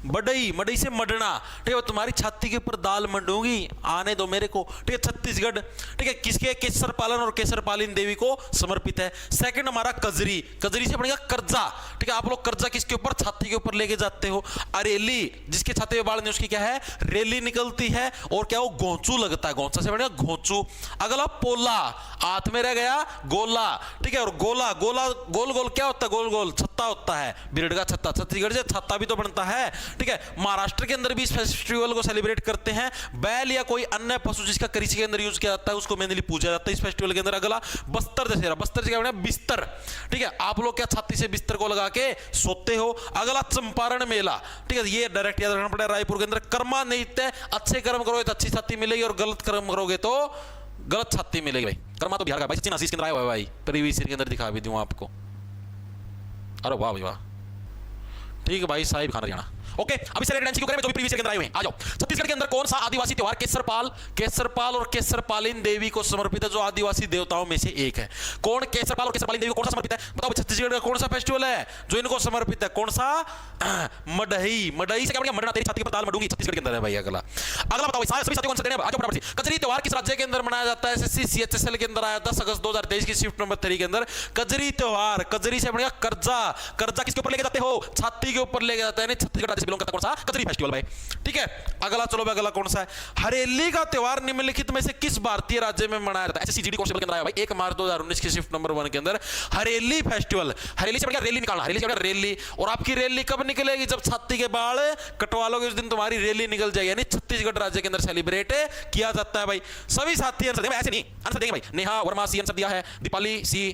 मडई, मडई से मडना, ठीक है। तुम्हारी छाती के ऊपर दाल मंडूंगी, आने दो मेरे को, ठीक है। छत्तीसगढ़, ठीक है, किसके, केसर पालन और केसर पालिन देवी को समर्पित है। सेकंड हमारा कजरी, कजरी से बनेगा कर्जा, ठीक है। आप लोग कर्जा किसके ऊपर, छाती के ऊपर लेके जाते हो। अरेली, जिसके छाती में बाल नहीं उसकी क्या है, रेली निकलती है, और क्या वो गोंचू लगता है, गोंचा से बनेगा गोंचू। अगला पोला, हाथ में रह गया गोला, ठीक है। और गोला, गोला गोल गोल क्या होता है, गोल गोल छत्ता होता है, बिरड का छत्ता, छत्तीसगढ़ से छत्ता भी तो बनता है, ठीक है। महाराष्ट्र के अंदर भी इस फेस्टिवल को सेलिब्रेट करते हैं। बैल या कोई अन्य पशु जिसका कृषि के अंदर यूज किया जाता है उसको मेनली पूजा जाता है इस फेस्टिवल के अंदर। अगला बस्तर दशहरा, बस्तर से क्या बना, बिस्तर, ठीक है। आप लोग क्या छाती से बिस्तर को लगा के सोते हो। अगला चंपारण मेला, ठीक है, ये डायरेक्ट याद रखना पड़ेगा, रायपुर के अंदर। कर्मा नृत्य, अच्छे कर्म करोगे तो अच्छी छाती मिलेगी, और गलत कर्म करोगे तो गलत छाती मिलेगी भाई। कर्मा तो बिहार का भाई, सचिन आशीष के अंदर आया हुआ है भाई, प्रीवियस ईयर के अंदर दिखा भी दूं आपको। अरे वाह भाई वाह, ठीक है भाई, साहिब खान हरियाणा। ओके, अभी से क्यों करें जो भी प्रीवियस के अंदर आए हुए हैं, आ जाओ। छत्तीसगढ़ के अंदर कौन सा आदिवासी त्योहार केसरपाल, केसरपाल और केसरपालिन देवी को समर्पित है, जो आदिवासी देवताओं में से एक है। कौन केसरपाल और केसरपालिन देवी को कौन सा समर्पित है, बताओ। छत्तीसगढ़ का कौन सा फेस्टिवल है जो इनको समर्पित है, कौन सा, मडई, मडई से क्या बनेगा, मडना, तेरी छाती पर दाल मडूंगी, छत्तीसगढ़ के अंदर है भाई। अगला अगला बताओ, सभी साथी कौन सा देने, आ जाओ फटाफट से। कजरी त्योहार किस राज्य के अंदर मनाया जाता है, एसएससी सीएचएसएल के अंदर आया 10 अगस्त 2023 की शिफ्ट नंबर 3 के अंदर। कजरी त्योहार, कजरी से बनेगा कर्जा, कर्जा किसके ऊपर लेके जाते हो, छाती के ऊपर लेके जाते हैं, छत्तीसगढ़ राज्य से बिलोंग करता कौन सा, कजरी फेस्टिवल भाई, ठीक है। अगला चलो भाई, अगला कौन सा है, हरेली का त्योहार निम्नलिखित में से किस भारतीय राज्य में मनाया जाता है, एसएससी कांस्टेबल के अंदर आया भाई 1 मार्च 2019 की शिफ्ट नंबर 1 के अंदर। हरेली फेस्टिवल, हरेली से रैली निकालना, हरेली से रैली, और आपकी रैली कब निकलेगी, जब छाती के बाल कटवा लोगे उस दिन तुम्हारी रैली निकल जाएगी, यानी छत्तीसगढ़ राज्य के अंदर सेलिब्रेट किया जाता है भाई। सभी साथी आंसर देंगे, ऐसे नहीं आंसर देंगे भाई। नेहा वर्मा सी आंसर दिया है, दीपाली सी,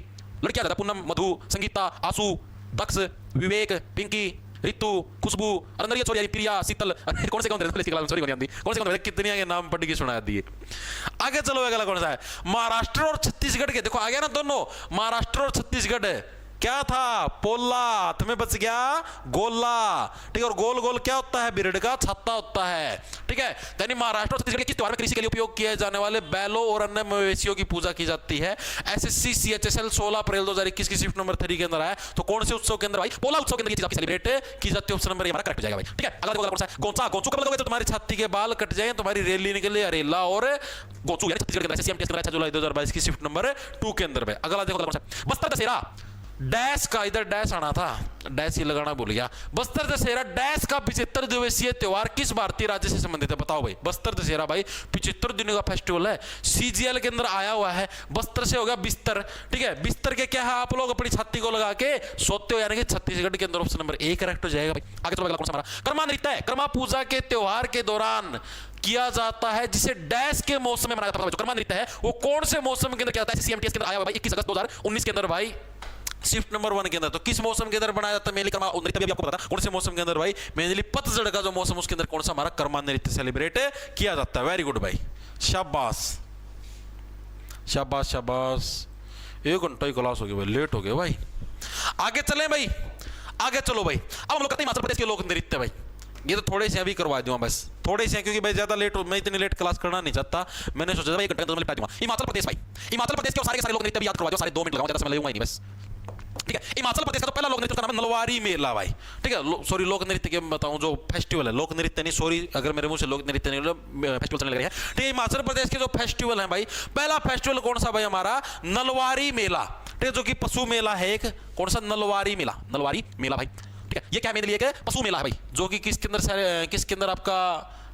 लड़कियां दादा, पूनम, मधु, संगीता, आसू, दक्ष, विवेक, पिंकी, रितु, खुशबू, अरंदरिया, छोरिया, प्रिया, शीतल, कौन से कौन सॉरी कौन से कितने के नाम पढ़ के सुना दिए। आगे चलो, अगला कौन सा है, महाराष्ट्र और छत्तीसगढ़ के, देखो आ गया ना दोनों, महाराष्ट्र और छत्तीसगढ़ क्या था, पोला, हाथ में बच गया गोला, ठीक है। और गोल गोल क्या होता है, बिरड का छत्ता होता है, ठीक है। यानी महाराष्ट्र और छत्तीसगढ़ के किस त्योहार में कृषि के लिए उपयोग किए जाने वाले बैलों और अन्य मवेशियों की पूजा की जाती है। एसएससी सीएचएसएल 16 अप्रैल 2021 की शिफ्ट नंबर 3 के अंदर आया। तो कौन से उत्सव के अंदर भाई, पोला उत्सव के अंदर ये चीज सेलिब्रेट की जाती है, ऑप्शन नंबर हमारा करेक्ट हो जाएगा भाई, ठीक है। अगला कौन सा है, गोंचा, गोंचू कब लगोगे तो तुम्हारी छाती के बाल कट जाए, तुम्हारी रैली निकले, अरेला और गोंचू, यानी छत्तीसगढ़ के अंदर एसएससी एमटीएस के अंदर जुलाई 2022 की शिफ्ट नंबर 2 के अंदर। अगला देखो कौन सा, बस्तर दशहरा, डैश का, इधर डैश आना था, डैश ही लगाना भूल गया। बस्तर दशहरा डैश का 75 दिवसीय त्योहार किस भारतीय राज्य से संबंधित है, बताओ भाई। बस्तर दशहरा भाई 75 दिनों का फेस्टिवल है, सीजीएल के अंदर आया हुआ है। बस्तर से हो गया बिस्तर, ठीक है। बिस्तर के क्या है, आप लोग अपनी छाती को लगा के सोते हो, यानी कि छत्तीसगढ़ के अंदर ऑप्शन नंबर 1 करेक्ट हो जाएगा भाई। आगे चलो, अगला कौन सा हमारा, कर्मा नृत्य है, कर्मा पूजा के त्योहार के दौरान किया जाता है, जिसे डैश के मौसम में मनाया जाता है। जो कर्मा नृत्य है वो कौन से मौसम के अंदर किया जाता है, सीएमटीएस के अंदर आया हुआ भाई 21 अगस्त 2019 के अंदर भाई, शिफ्ट नंबर 1 के अंदर। तो किस मौसम के अंदर बनाया जाता है मेनली कर्मा नृत्य, भी आपको पता था कौन से मौसम के अंदर भाई, मेनली पतझड़ का जो मौसम उसके अंदर कौन सा हमारा कर्मा नृत्य सेलिब्रेट किया जाता है। वेरी गुड भाई, शाबाश शाबाश शाबाश, 1 घंटा ही क्लास हो गया भाई, लेट हो गया भाई। आगे चले भाई, आगे चलो भाई। अब हम लोग करते हैं हिमाचल प्रदेश के लोक नृत्य भाई, ये तो थोड़े से अभी करवा दूंगा बस, थोड़े से, क्योंकि भाई ज्यादा लेट, मैं इतनी लेट क्लास करना नहीं चाहता, मैंने सोचा भाई 1 घंटा में निपटा दूंगा। हिमाचल प्रदेश भाई, हिमाचल प्रदेश के सारे लोक नृत्य भी याद करवा दो, सारे 2 मिनट लगाओ, ज्यादा समय लगूंगा नहीं बस, ठीक है। हिमाचल प्रदेश का तो पहला लोक नृत्य का नाम है नलवारी मेला भाई, ठीक है। सॉरी, लोक नृत्य के बताऊं, जो फेस्टिवल है, लोक नृत्य नहीं, सॉरी अगर मेरे मुंह से लोक नृत्य नहीं, फेस्टिवल चलने लग रहा है, ठीक है। हिमाचल प्रदेश के जो फेस्टिवल है भाई, पहला फेस्टिवल कौन सा भाई हमारा, नलवारी मेला, ठीक है, जो कि पशु मेला है एक, कौन सा, नलवारी मेला, नलवारी मेला भाई, ठीक है। ये क्या मेले लिए पशु मेला है भाई, जो कि किसके अंदर आपका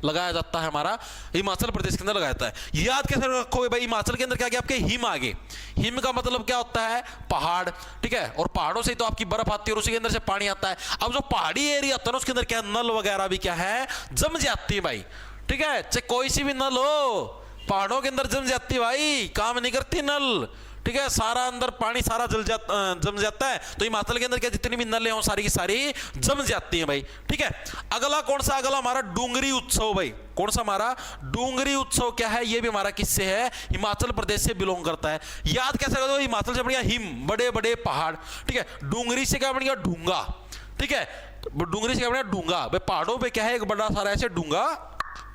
लगाया जाता है हमारा हिमाचल प्रदेश के अंदर लगाया जाता है। याद कैसे रखोगे भाई, हिमाचल के अंदर क्या क्या आपके हिम आगे, हिम का मतलब क्या होता है पहाड़, ठीक है, और पहाड़ों से ही तो आपकी बर्फ आती है और उसी के अंदर से पानी आता है। अब जो पहाड़ी एरिया होता है ना उसके अंदर क्या नल वगैरह भी क्या है जम जाती है भाई, ठीक है, चाहे कोई सी भी नल हो पहाड़ों के अंदर जम जाती है भाई, काम नहीं करती नल, ठीक है, सारा अंदर पानी सारा जम जाता है। तो हिमाचल के अंदर क्या जितनी भी नलें हो सारी की सारी जम जाती हैं भाई, ठीक है। अगला कौन सा, अगला हमारा डूंगरी उत्सव भाई, कौन सा हमारा डूंगरी उत्सव क्या है, ये भी हमारा किससे है, हिमाचल प्रदेश से बिलोंग करता है। याद कैसे करो, हिमाचल से बढ़िया हिम बड़े बड़े पहाड़, ठीक है, डूंगरी से क्या बढ़िया डूंगा, ठीक है, डूंगरी से क्या बढ़िया डूंगा भाई, पहाड़ों पे क्या है एक बड़ा सारा ऐसे डूंगा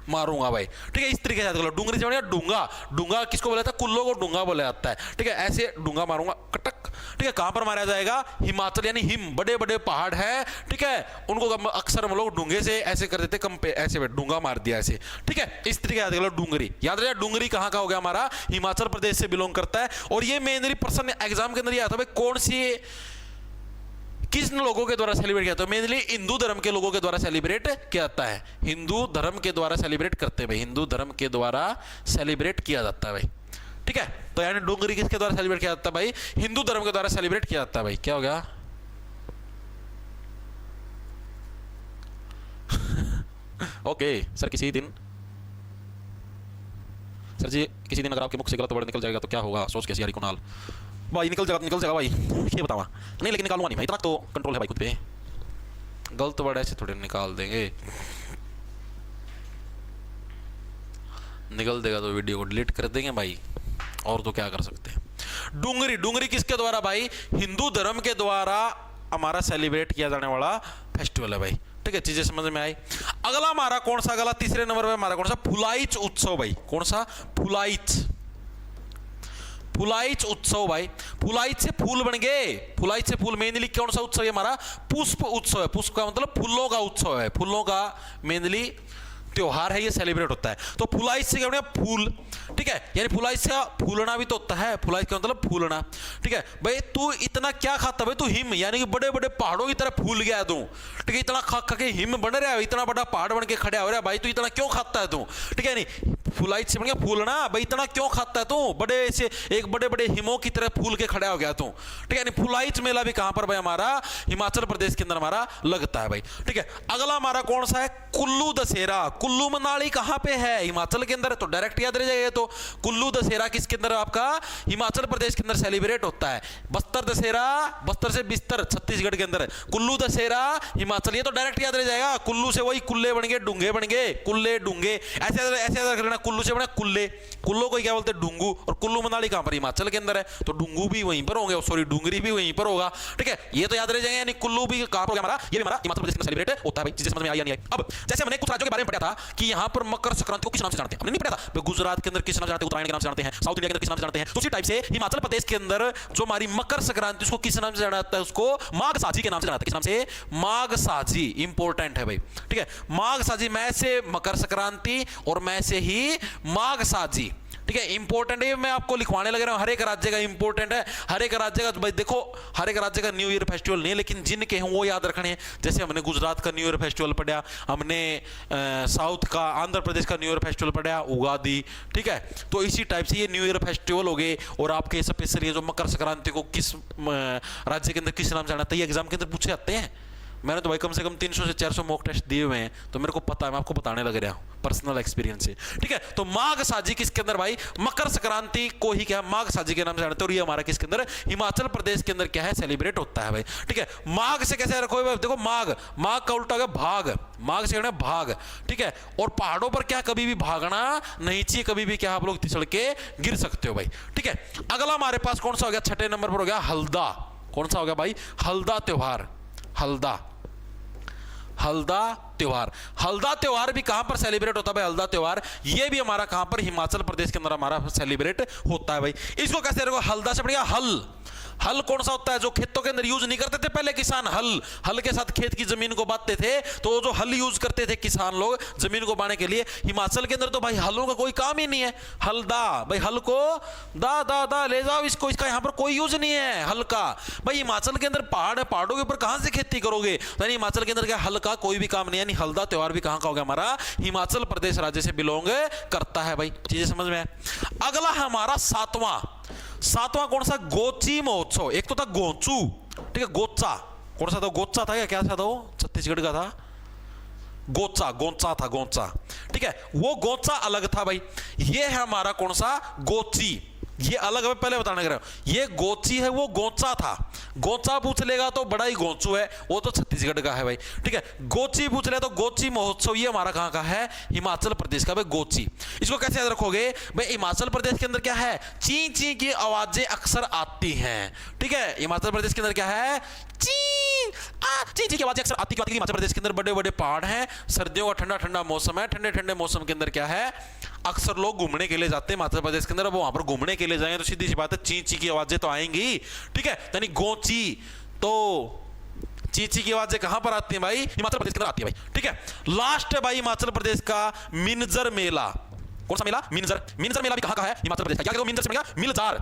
मारूंगा भाई, ठीक है, इस तरीके से डूंगरी से बढ़िया डूंगा, डूंगा किसको बोला जाता है, कुल्लो को डूंगा बोला जाता है, ठीक है, ऐसे डूंगा मारूंगा कटक, ठीक है, कहां पर मारा जाएगा, हिमाचल यानी हिम बड़े बड़े पहाड़ है, ठीक है, उनको अक्सर हम लोग डूंगे से ऐसे कर देते, कम पे ऐसे डूंगा मार दिया ऐसे, ठीक है, इस तरीके से डूंगरी। याद रखिए डूंगरी कहां का हो गया हमारा, हिमाचल प्रदेश से बिलोंग करता है। और ये मेनली प्रश्न एग्जाम के अंदर ये आता है कौन सी किस लोगों के द्वारा सेलिब्रेट किया जाता है, मेनली हिंदू धर्म के लोगों के द्वारा सेलिब्रेट किया जाता है, हिंदू धर्म के द्वारा सेलिब्रेट करते हैं भाई, हिंदू धर्म के द्वारा सेलिब्रेट किया जाता है भाई, ठीक है। तो यानी डूंगरी किसके द्वारा सेलिब्रेट किया जाता है भाई, हिंदू धर्म के द्वारा सेलिब्रेट किया जाता है भाई। क्या हो गया ओके सर, किसी दिन सर जी किसी दिन अगर आपके मुख से गलत वर्ड निकल जाएगा तो क्या होगा, सोच कैसी यारी कुणाल भाई, निकल जाएगा भाई, ये बतावा नहीं, लेकिन निकालूंगा नहीं भाई, इतना तो कंट्रोल है भाई खुद पे, गलत वर्ड ऐसे थोड़े निकाल देंगे, निकल देगा तो वीडियो को डिलीट कर देंगे भाई, और तो क्या कर सकते हैं। डूंगरी, डूंगरी किसके द्वारा भाई, हिंदू धर्म के द्वारा हमारा सेलिब्रेट किया जाने वाला फेस्टिवल है भाई, ठीक है, चीजें समझ में आई। अगला हमारा कौन सा, अगला तीसरे नंबर पे हमारा कौन सा, फुलाइच उत्सव भाई, कौन सा, फुलाइच, फुलाइच उत्सव भाई, फुलाइच से फूल बन गए, फुलाइच से फूल, मेनली कौन सा उत्सव है हमारा, पुष्प उत्सव है, पुष्प का मतलब फूलों का उत्सव है, फूलों का मेनली त्योहार है, ये सेलिब्रेट होता है। तो फुलाइच से क्या बनेगा, फूल, ठीक है, यानी फुलाइच से फूलना भी तो होता है, फुलाइच का मतलब फूलना, ठीक है भाई। तू इतना क्या खाता भाई, तू हिम यानी कि बड़े बड़े पहाड़ों की तरह फूल गया तू, ठीक है, इतना खा खा के हिम बन रहा है, इतना बड़ा पहाड़ बन के खड़ा हो रहा है भाई, तू इतना क्यों खाता है तू, ठीक है, नहीं फुलाइच से बन फूलना भाई, इतना क्यों खाता है तू, बड़े से एक बड़े बड़े हिमों की तरह फूल के खड़ा हो गया तू, ठीक है, फुलाइच मेला भी कहां पर भाई हमारा हिमाचल प्रदेश के अंदर हमारा लगता है भाई, ठीक है। अगला हमारा कौन सा है, कुल्लू दशहरा, कुल्लू मनाली कहां पे है, हिमाचल के अंदर, तो डायरेक्ट याद रह जाएगा, तो कुल्लू दशहरा किसके अंदर आपका, हिमाचल प्रदेश के अंदर सेलिब्रेट होता है। बस्तर दशहरा, बस्तर से बिस्तर छत्तीसगढ़ के अंदर, कुल्लू दशहरा हिमाचल, ये तो डायरेक्ट याद रह जाएगा, कुल्लू से वही कुल्ले बन गए, डूंगे बन गए, कुल्ले डूंगे, ऐसे ऐसे करना, कुल्लू से बना कुल्ले, कुल्लो को क्या बोलते हैं डूंगू, और कुल्लू मनाली कहां पर, हिमाचल के अंदर है, तो डूंगू भी वहीं पर होंगे, सॉरी डूंगरी भी वहीं पर होगा, ठीक है, ये तो याद रह जाएंगे, यानी कुल्लू भी कहां पर हमारा, ये भी हमारा हिमाचल प्रदेश में सेलिब्रेट होता है भाई, चीजें समझ में आई या नहीं आई। अब जैसे हमने कुछ राज्यों के बारे में पढ़ा था कि यहां पर मकर संक्रांति को किस नाम से जानते हैं, हमने नहीं पढ़ा था, गुजरात के अंदर किस नाम से जानते हैं, उत्तरायण के नाम से जानते हैं, साउथ इंडिया के अंदर किस नाम से जानते हैं, तो उसी टाइप से हिमाचल प्रदेश के अंदर जो हमारी मकर संक्रांति उसको किस नाम से जाना जाता है, उसको माघ साझी के नाम से जाना जाता है, किस नाम से, माघ साझी, इंपॉर्टेंट है भाई, ठीक है, माघ साझी, मैं से मकर संक्रांति और मैं से ही माघ साझी, ठीक है, इंपॉर्टेंट है, मैं आपको लिखवाने लग रहा हूं, हर एक राज्य का इंपॉर्टेंट है, हर एक राज्य का भाई देखो, हर एक राज्य का न्यू ईयर फेस्टिवल नहीं है, लेकिन जिनके हैं वो याद रखने हैं। जैसे हमने गुजरात का न्यू ईयर फेस्टिवल पढ़ा, हमने साउथ का आंध्र प्रदेश का न्यू ईयर फेस्टिवल पढ़ा, उगादी, ठीक है, तो इसी टाइप से ये न्यू ईयर फेस्टिवल हो गए। और आपके स्पेशल ये जो मकर संक्रांति को किस राज्य के अंदर किस नाम से जाना था, ये एग्जाम के अंदर पूछे जाते हैं। मैंने तो भाई कम से कम 300 से 400 मॉक टेस्ट दिए हुए हैं, तो मेरे को पता है, मैं आपको बताने लग रहा हूं पर्सनल एक्सपीरियंस से, ठीक है। तो माघ साझी किसके अंदर भाई, मकर संक्रांति को ही क्या माघ साझी के नाम से जानते हैं, और ये हमारा किसके अंदर, हिमाचल प्रदेश के अंदर क्या है, सेलिब्रेट होता है भाई, ठीक है। माघ से कैसे रखो भाई, देखो माघ, माघ का उल्टा है भाग, माघ से कहना भाग, ठीक है, और पहाड़ों पर क्या कभी भी भागना नहीं चाहिए, कभी भी क्या आप लोग फिसल के गिर सकते हो भाई, ठीक है। अगला हमारे पास कौन सा हो गया, छठे नंबर पर हो गया हल्दा, कौन सा हो गया भाई, हल्दा त्योहार, हल्दा, हल्दा त्योहार, हल्दा त्योहार भी कहां पर सेलिब्रेट होता है भाई, हल्दा त्योहार ये भी हमारा कहां पर, हिमाचल प्रदेश के अंदर हमारा सेलिब्रेट होता है भाई। इसको कैसे रखो, हल्दा से बढ़िया हल, हल कौन सा होता है, जो खेतों के अंदर यूज नहीं करते थे पहले किसान, हल, हल के साथ खेत की जमीन को बांटते थे, तो जो हल यूज करते थे किसान लोग जमीन को बांटने के लिए, हिमाचल के अंदर तो भाई हलों का कोई काम ही नहीं है, हल्दा भाई, हल को दा दा दा ले जाओ इसको, इसका यहां पर कोई यूज नहीं है हल का भाई। हिमाचल के अंदर पहाड़ है, पहाड़ों के ऊपर कहां से खेती करोगे, तो हिमाचल के अंदर क्या हल का कोई भी काम नहीं है, यानी हल्दा त्योहार भी कहाँ का हो गया हमारा, हिमाचल प्रदेश राज्य से बिलोंग करता है भाई। चीजें समझ में आए। अगला है हमारा सातवां कौन सा, गोची महोत्सव। एक तो था गोचू, ठीक है, गोचा कौन सा था, गोचा था क्या था वो, छत्तीसगढ़ का था, गोचा था, गोचा, ठीक है, वो गोचा अलग था भाई। ये है हमारा कौन सा, गोची, ये अलग है, पहले बताने कर, ये गोची है, वो गोचा था। गोचा पूछ लेगा तो बड़ा ही गोचू है, वो तो छत्तीसगढ़ का है भाई, ठीक है। गोची पूछ ले तो गोची महोत्सव ये हमारा कहां का है, हिमाचल प्रदेश का भाई, गोची। इसको कैसे याद रखोगे भाई, हिमाचल प्रदेश के अंदर क्या है, ची ची की आवाजें अक्सर आती हैं, ठीक है। हिमाचल प्रदेश के अंदर क्या है, ची ची की आवाजें अक्सर आती है। हिमाचल प्रदेश के अंदर बड़े बड़े पहाड़ हैं, सर्दियों का ठंडा ठंडा मौसम है, ठंडे ठंडे मौसम के अंदर क्या है, अक्सर लोग घूमने के लिए जाते हैं हिमाचल प्रदेश के अंदर। अब वहां पर घूमने के लिए जाएंगे तो सीधी सी बात है, ची ची की आवाजें तो आएंगी, ठीक है। यानी गोची, तो चीची की आवाजें कहां पर आती हैं भाई, हिमाचल प्रदेश के अंदर आती है भाई, ठीक है। लास्ट है भाई हिमाचल प्रदेश का मिंजर मेला। कौन सा मेला, मिंजर मेला भी कहां का है, हिमाचल प्रदेश का। क्या मिंजर से बनेगा, मिलजार,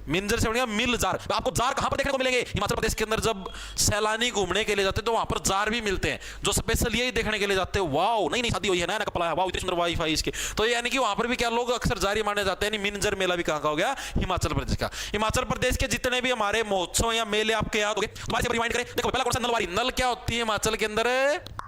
मिंजर से बनेगा मिलजार। आपको जार कहां पर देखने को मिलेंगे, हिमाचल प्रदेश के अंदर। जब सैलानी घूमने के लिए जाते हैं तो वहां पर जार भी मिलते हैं, जो स्पेशल यही देखने के लिए जाते हैं, वाओ नई शादी हुई है, नया कपड़ा है, वाओ इतने सुंदर वाईफाई इसके, तो यानी कि वहां पर भी क्या लोग अक्सर जारी माने जाते हैं। मिंजर मेला भी कहां का हो गया, हिमाचल प्रदेश का। हिमाचल प्रदेश के जितने भी हमारे महोत्सव या मेले आपके याद हो गए, दोबारा से रिमाइंड करें। देखो पहला कौन सा, नलवारी। नल क्या होती है हिमाचल के अंदर,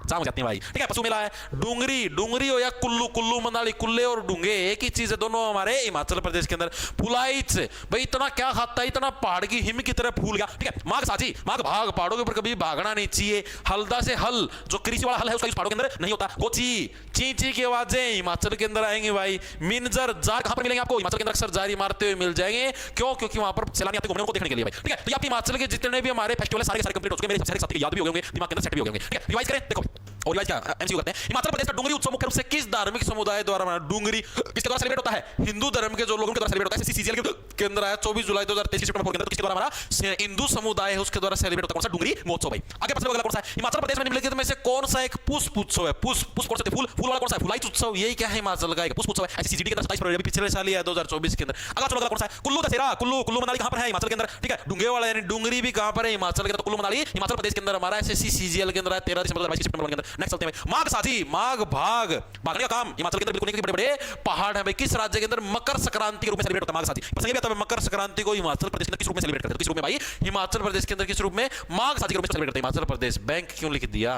जाम हो जाती है भाई, ठीक है। पशु मेला है, डूंगरी हो या कुल्लू मनाली, कुल्ले और डूंगे एक ही चीज है, दोनों हमारे हिमाचल प्रदेश के अंदर। फुलाइच भाई, इतना क्या खाता है, इतना पहाड़ की हिम की तरह फूल गया, ठीक है। माघ साजी, माघ भाग, पहाड़ों के ऊपर कभी भागना नहीं चाहिए। हल्दा से हल, जो कृषि वाला हल है उसका यूज पहाड़ों के अंदर नहीं होता। गोची, ची ची की आवाजें हिमाचल के अंदर आएंगी भाई। मिंजर, जार कहां पर मिलेंगे आपको, हिमाचल के अंदर अक्सर जारी मारते हुए मिल जाएंगे। क्यों, क्योंकि वहां पर सैलानी आते हैं घूमने को देखने के लिए भाई, ठीक है। तो ये आपके हिमाचल के जितने भी हमारे फेस्टिवल सारे कंप्लीट हो चुके हैं, मेरे सारे साथी याद भी हो गए, दिमाग के अंदर सेट भी हो गए, ठीक है। रिवाइज करें, देखो और रिवाइज क्या एमसीक्यू करते हैं। हिमाचल प्रदेश का डूंगरी उत्सव मुख्य रूप से किस धार्मिक समुदाय द्वारा मनाया, डूंगरी किसके द्वारा सेलिब्रेट होता है, हिंदू धर्म के जो लोगों के द्वारा सेलिब्रेट होता है। सीसीसीएल के अंदर आया 24 जुलाई 2023 सेप्टेम्बर के अंदर, तो किसके द्वारा हमारा हिंदू समुदाय है उसके द्वारा सेलिब्रेट होता है, कौन सा, डूंगरी महोत्सव भाई। आगे प्रश्न अगला कौन सा है, हिमाचल प्रदेश में निम्नलिखित में से कौन सा एक पुष्प उत्सव है, पुष्प कौन सा, फूल वाला कौन सा है, फुलाइच उत्सव, यही क्या है हिमाचल का एक पुष्प उत्सव है। सीसीडी के अंदर 27 फरवरी पिछले साल ही है 2024 के अंदर। अगला चलो कौन सा है, कुल्लू दशहरा, कुल्लू मनाली कहां पर है, हिमाचल के अंदर, ठीक है। डूंगे वाला यानी डूंगरी भी कहां पर है, हिमाचल के अंदर। कुल्लू मनाली हिमाचल प्रदेश के अंदर हमारा एसएससी सीजीएल के अंदर है 13 दिसंबर 2022 सेप्टेम्बर के अंदर। नेक्स्ट चलते हैं, माघ साजी, माघ भाग, भागने का काम हिमाचल के अंदर बिल्कुल नहीं, बड़े बड़े पहाड़ है भाई। किस राज्य के अंदर मकर संक्रांति के रूप में सेलिब्रेट होता है माघ साजी, प्रसंग भी आता है। मकर संक्रांति को हिमाचल प्रदेश के अंदर किस रूप में सेलिब्रेट करते हैं, किस रूप में भाई, हिमाचल प्रदेश के अंदर किस रूप में, माघ साजी के रूप में सेलिब्रेट करते हैं हिमाचल प्रदेश। बैंक क्यों लिख दिया,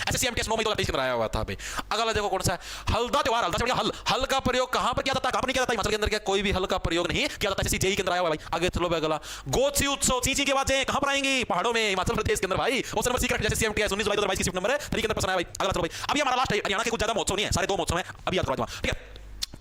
एसएससीएमटीएस 9 मई 2023 के अंदर आया हुआ था भाई। अगला देखो कौन सा है, हल्दा त्योहार। हल्दा से हल का प्रयोग कहां पर किया जाता है, कहां पर नहीं किया जाता हिमाचल के अंदर, क्या कोई भी हल का प्रयोग नहीं किया जाता, एसएससी जेई के अंदर आया हुआ भाई। आगे चलो अगला, गोची उत्सव, चीची की आवाजें कहां पर आएंगी, पहाड़ों में, हिमाचल प्रदेश के अंदर भाई। ऑप्शन नंबर सी करेक्ट, एसएससीएमटीएस 19 जुलाई 2022 की शिफ्ट नंबर 3 के अंदर प्रश्न आया भाई। अगला चलो भाई, अभी हमारा लास्ट है, हरियाणा के कुछ ज्यादा महोत्सव नहीं है, सारे 2 महोत्सव हैं, अभी याद करवा दूंगा, ठीक है।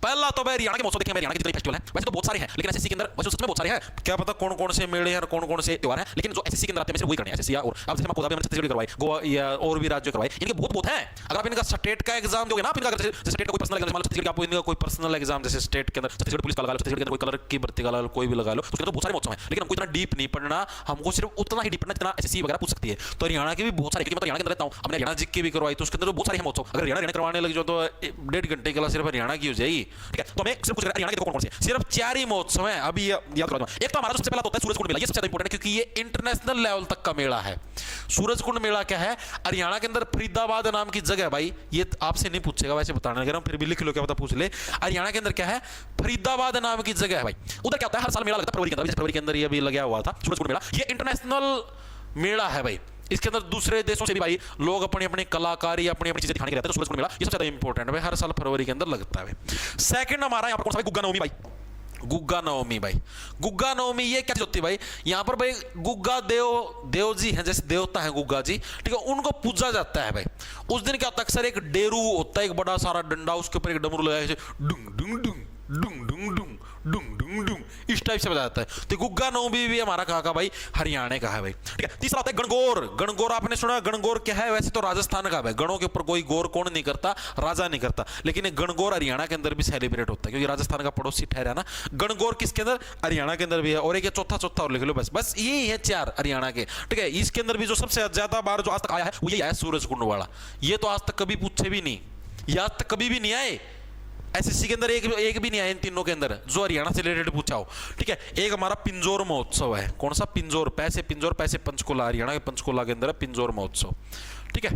पहला तो भाई हरियाणा के महोत्सव देखें, हरियाणा के जितने फेस्टिवल हैं वैसे तो बहुत सारे हैं, लेकिन एसएससी के अंदर वैसे सच में बहुत सारे हैं, क्या पता कौन कौन से मेले हैं और कौन कौन से त्योहार हैं, लेकिन जो एसएससी के अंदर आते हैं वैसे वही करने हैं एसएससी। और अब जैसे आपको मैंने छत्तीसगढ़ करवाई, गोवा या और भी राज्य करवाए, इनके बहुत हैं। अगर आप इनका स्टेट का एग्जाम दोगे ना, आप इनका जैसे स्टेट का कोई पर्सनल एग्जाम, मान लो छत्तीसगढ़ का आपको इनका कोई पर्सनल एग्जाम जैसे स्टेट के अंदर छत्तीसगढ़ पुलिस का लगा लो, छत्तीसगढ़ के अंदर कोई कलर की भर्ती का लगा लो, कोई भी लगा लो, उसके अंदर बहुत सारे महोत्सव हैं, लेकिन हमको इतना डीप नहीं पढ़ना, हमको सिर्फ उतना ही डीप पढ़ना जितना एसएससी वगैरह पूछ सकती है। तो हरियाणा के भी बहुत सारे, क्योंकि मैं हरियाणा के अंदर रहता हूं, हमने हरियाणा जी की भी करवाई, तो उसके अंदर बहुत सारे महोत्सव। अगर हरियाणा करवाने लग जाओ तो 1.5 घंटे के लिए सिर्फ हरियाणा की हो जाएगी, ठीक है। तो हमें सिर्फ कुछ हरियाणा के कौन कौन से, सिर्फ 4 ही महोत्सव हैं, अभी याद करवा दूं। एक तो हमारा सबसे पहला होता है सूरजकुंड मेला, ये सबसे ज्यादा इंपॉर्टेंट है क्योंकि ये इंटरनेशनल लेवल तक का मेला है। सूरजकुंड मेला क्या है, हरियाणा के अंदर फरीदाबाद नाम की जगह है भाई, ये आपसे नहीं पूछेगा वैसे बताने लग रहा हूं, फिर भी लिख लो, क्या पता पूछ ले। हरियाणा के अंदर क्या है, फरीदाबाद नाम की जगह है भाई। उधर क्या होता है, हर साल मेला लगता है फरवरी के अंदर, फरवरी के अंदर ये भी लगा हुआ था सूरजकुंड मेला। ये इंटरनेशनल मेला है भाई, इसके अंदर दूसरे देशों से भी भाई लोग अपनी अपनी कलाकारी अपनी अपनी चीजें दिखाने के लिए आते हैं। सूरजकुंड मेला ये सबसे ज्यादा इंपॉर्टेंट है भाई, हर साल फरवरी के अंदर लगता है भाई। सेकंड हमारा यहाँ पर कौन सा, गुग्गा नवमी भाई। गुग्गा नवमी भाई, गुग्गा नवमी ये क्या चीज होती है भाई, यहाँ पर भाई गुग्गा देव जी हैं, जैसे देवता है गुग्गा जी, ठीक है, उनको पूजा जाता है भाई। उस दिन क्या होता है, अक्सर एक डेरू होता है, एक बड़ा सारा डंडा, उसके ऊपर एक डमरू लगाया, डुंग डुंग डुंग डुंग डुंग डुंग डुंग डुंग डुंग, इस टाइप से बजाया जाता है। तो गुग्गा नवमी भी हमारा कहाँ का भाई, हरियाणा का है भाई, ठीक है। तीसरा होता है गणगौर। गणगौर आपने सुना, गणगौर क्या है, वैसे तो राजस्थान का है, गणों के ऊपर कोई गौर कौन नहीं करता, राजा नहीं करता, लेकिन गणगौर हरियाणा के अंदर भी सेलिब्रेट होता है, क्योंकि राजस्थान का पड़ोसी ठहरा ना। गणगौर किसके अंदर, हरियाणा के अंदर भी है। और एक चौथा और लिख लो, बस यही है 4 हरियाणा के, ठीक है। इसके अंदर भी जो सबसे ज्यादा बार जो आज तक आया है वो यही आया, सूरजकुंड वाला। ये तो आज तक कभी पूछे भी नहीं, ये आज तक कभी भी नहीं आए एसएससी के अंदर, एक भी नहीं आया इन तीनों के अंदर जो हरियाणा से रिलेटेड पूछा हो, ठीक है। एक हमारा पिंजौर महोत्सव है, कौन सा, पिंजौर, पैसे पंचकुला, हरियाणा के पंचकुला के अंदर है पिंजौर महोत्सव, ठीक है।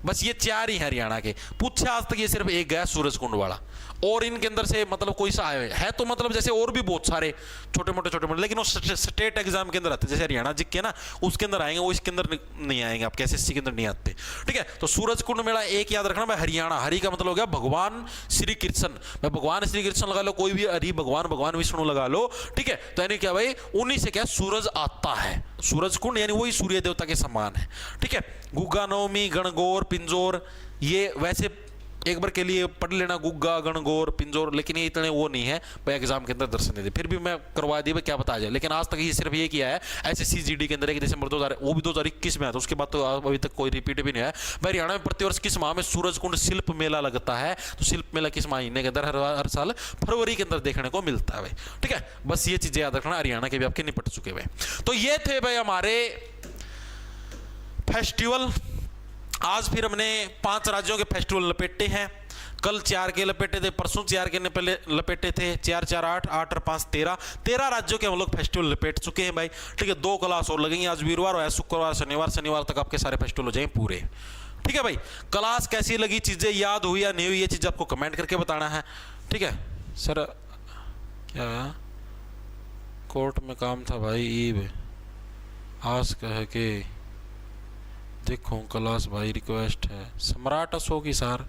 बस ये 4 ही हैं हरियाणा के। पूछे आज तक ये सिर्फ एक गया सूरजकुंड वाला, और इनके अंदर से मतलब कोई सा है तो मतलब जैसे और भी बहुत सारे छोटे मोटे, लेकिन वो स्टेट एग्जाम के अंदर आते हैं। जैसे हरियाणा जिक के ना उसके अंदर आएंगे, वो इसके अंदर नहीं आएंगे, आपके एसएससी के अंदर नहीं आते। ठीक है, तो सूरजकुंड मेला एक याद रखना भाई, हरियाणा, हरि का मतलब हो गया भगवान श्री कृष्ण, मैं भगवान श्री कृष्ण लगा लो, कोई भी हरि भगवान विष्णु लगा लो। ठीक है, तो यानी क्या भाई, उन्हीं से क्या सूरज आता है, सूरजकुंड यानी वही सूर्य देवता के समान है। ठीक है, गुग्गा नवमी, गणगौर, पिंजौर, ये वैसे एक बार के लिए पढ़ लेना, गुग्गा, गणगौर, पिंजौर, लेकिन ये इतने वो नहीं है भाई एग्जाम के अंदर दर्शन दे दे, फिर भी मैं करवा दिया भाई, क्या पता आ जाए। लेकिन आज तक ये सिर्फ ये किया है एसएससी जीडी के अंदर एक दिसंबर 2000, वो भी 2021 में आया था, उसके बाद तो अभी तक कोई रिपीट भी नहीं है भाई। हरियाणा में प्रतिवर्ष किस माह में सूरजकुंड शिल्प मेला लगता है? तो शिल्प मेला किस महीने के अंदर? हर साल फरवरी के अंदर देखने को मिलता है भाई। ठीक है, बस ये चीजें याद रखना, हरियाणा के भी आपके निपट चुके हुए। तो ये थे भाई हमारे फेस्टिवल। आज फिर हमने 5 राज्यों के फेस्टिवल लपेटे हैं। कल 4 के लपेटे थे, परसों 4 के पहले लपेटे थे, 4 4 8 8 और 5 13 राज्यों के हम लोग फेस्टिवल लपेट चुके हैं भाई। ठीक है, 2 क्लास और लगेंगी, आज वीरवार है, शुक्रवार शनिवार तक आपके सारे फेस्टिवल हो जाएंगे पूरे। ठीक है भाई, क्लास कैसी लगी, चीजें याद हुई या नहीं हुई, ये चीज आपको कमेंट करके बताना है। ठीक है सर, क्या कोर्ट में काम था भाई, ईब आज कह के देखो क्लास भाई, रिक्वेस्ट है सम्राट अशोक की सर।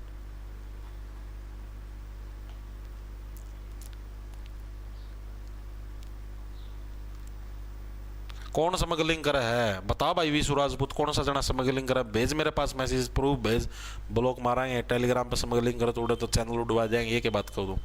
कौन स्मगलिंग करा है बता भाई, विशु राजपूत कौन सा जना स्मगलिंग करा, भेज मेरे पास मैसेज, प्रूफ भेज, ब्लॉक मारांगे, टेलीग्राम पे स्मगलिंग करे तो उड़े तो चैनल उड़वा जाएंगे, ये क्या बात कर दूं।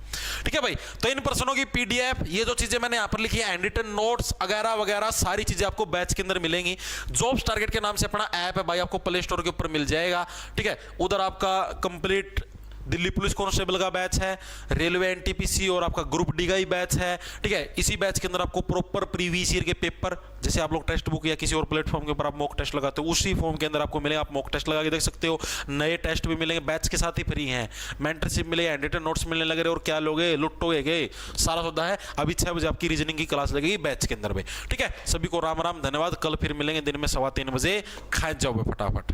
ठीक है भाई, तो इन प्रश्नों की पीडीएफ, ये जो चीजें मैंने यहाँ पर लिखी है, एंडिटन नोट्स वगैरह वगैरह सारी चीजें आपको बैच के अंदर मिलेंगी। जॉब्स टारगेट के नाम से अपना ऐप है भाई, आपको प्ले स्टोर के ऊपर मिल जाएगा। ठीक है, उधर आपका कंप्लीट दिल्ली पुलिस कांस्टेबल का बैच है, रेलवे एनटीपीसी और आपका ग्रुप डी का ही बैच है। ठीक है, इसी बैच के अंदर आपको प्रॉपर प्रीवियस ईयर के पेपर, जैसे आप लोग टेक्स्ट बुक या किसी और प्लेटफॉर्म के ऊपर आप मॉक टेस्ट लगाते हो, उसी फॉर्म के अंदर आपको मिलेगा, आप मॉक टेस्ट लगा के देख सकते हो। नए टेस्ट भी मिलेंगे, बैच के साथ ही फ्री हैं, मेंटरशिप मिलेगा, एडिटेड नोट्स मिलने लगे, और क्या लोगे, लुटोगे गए, सारा सौदा है। अभी 6 बजे आपकी रीजनिंग की क्लास लगेगी बैच के अंदर में। ठीक है, सभी को राम राम, धन्यवाद। कल फिर मिलेंगे दिन में 3:15 बजे, खाए जाओ फटाफट।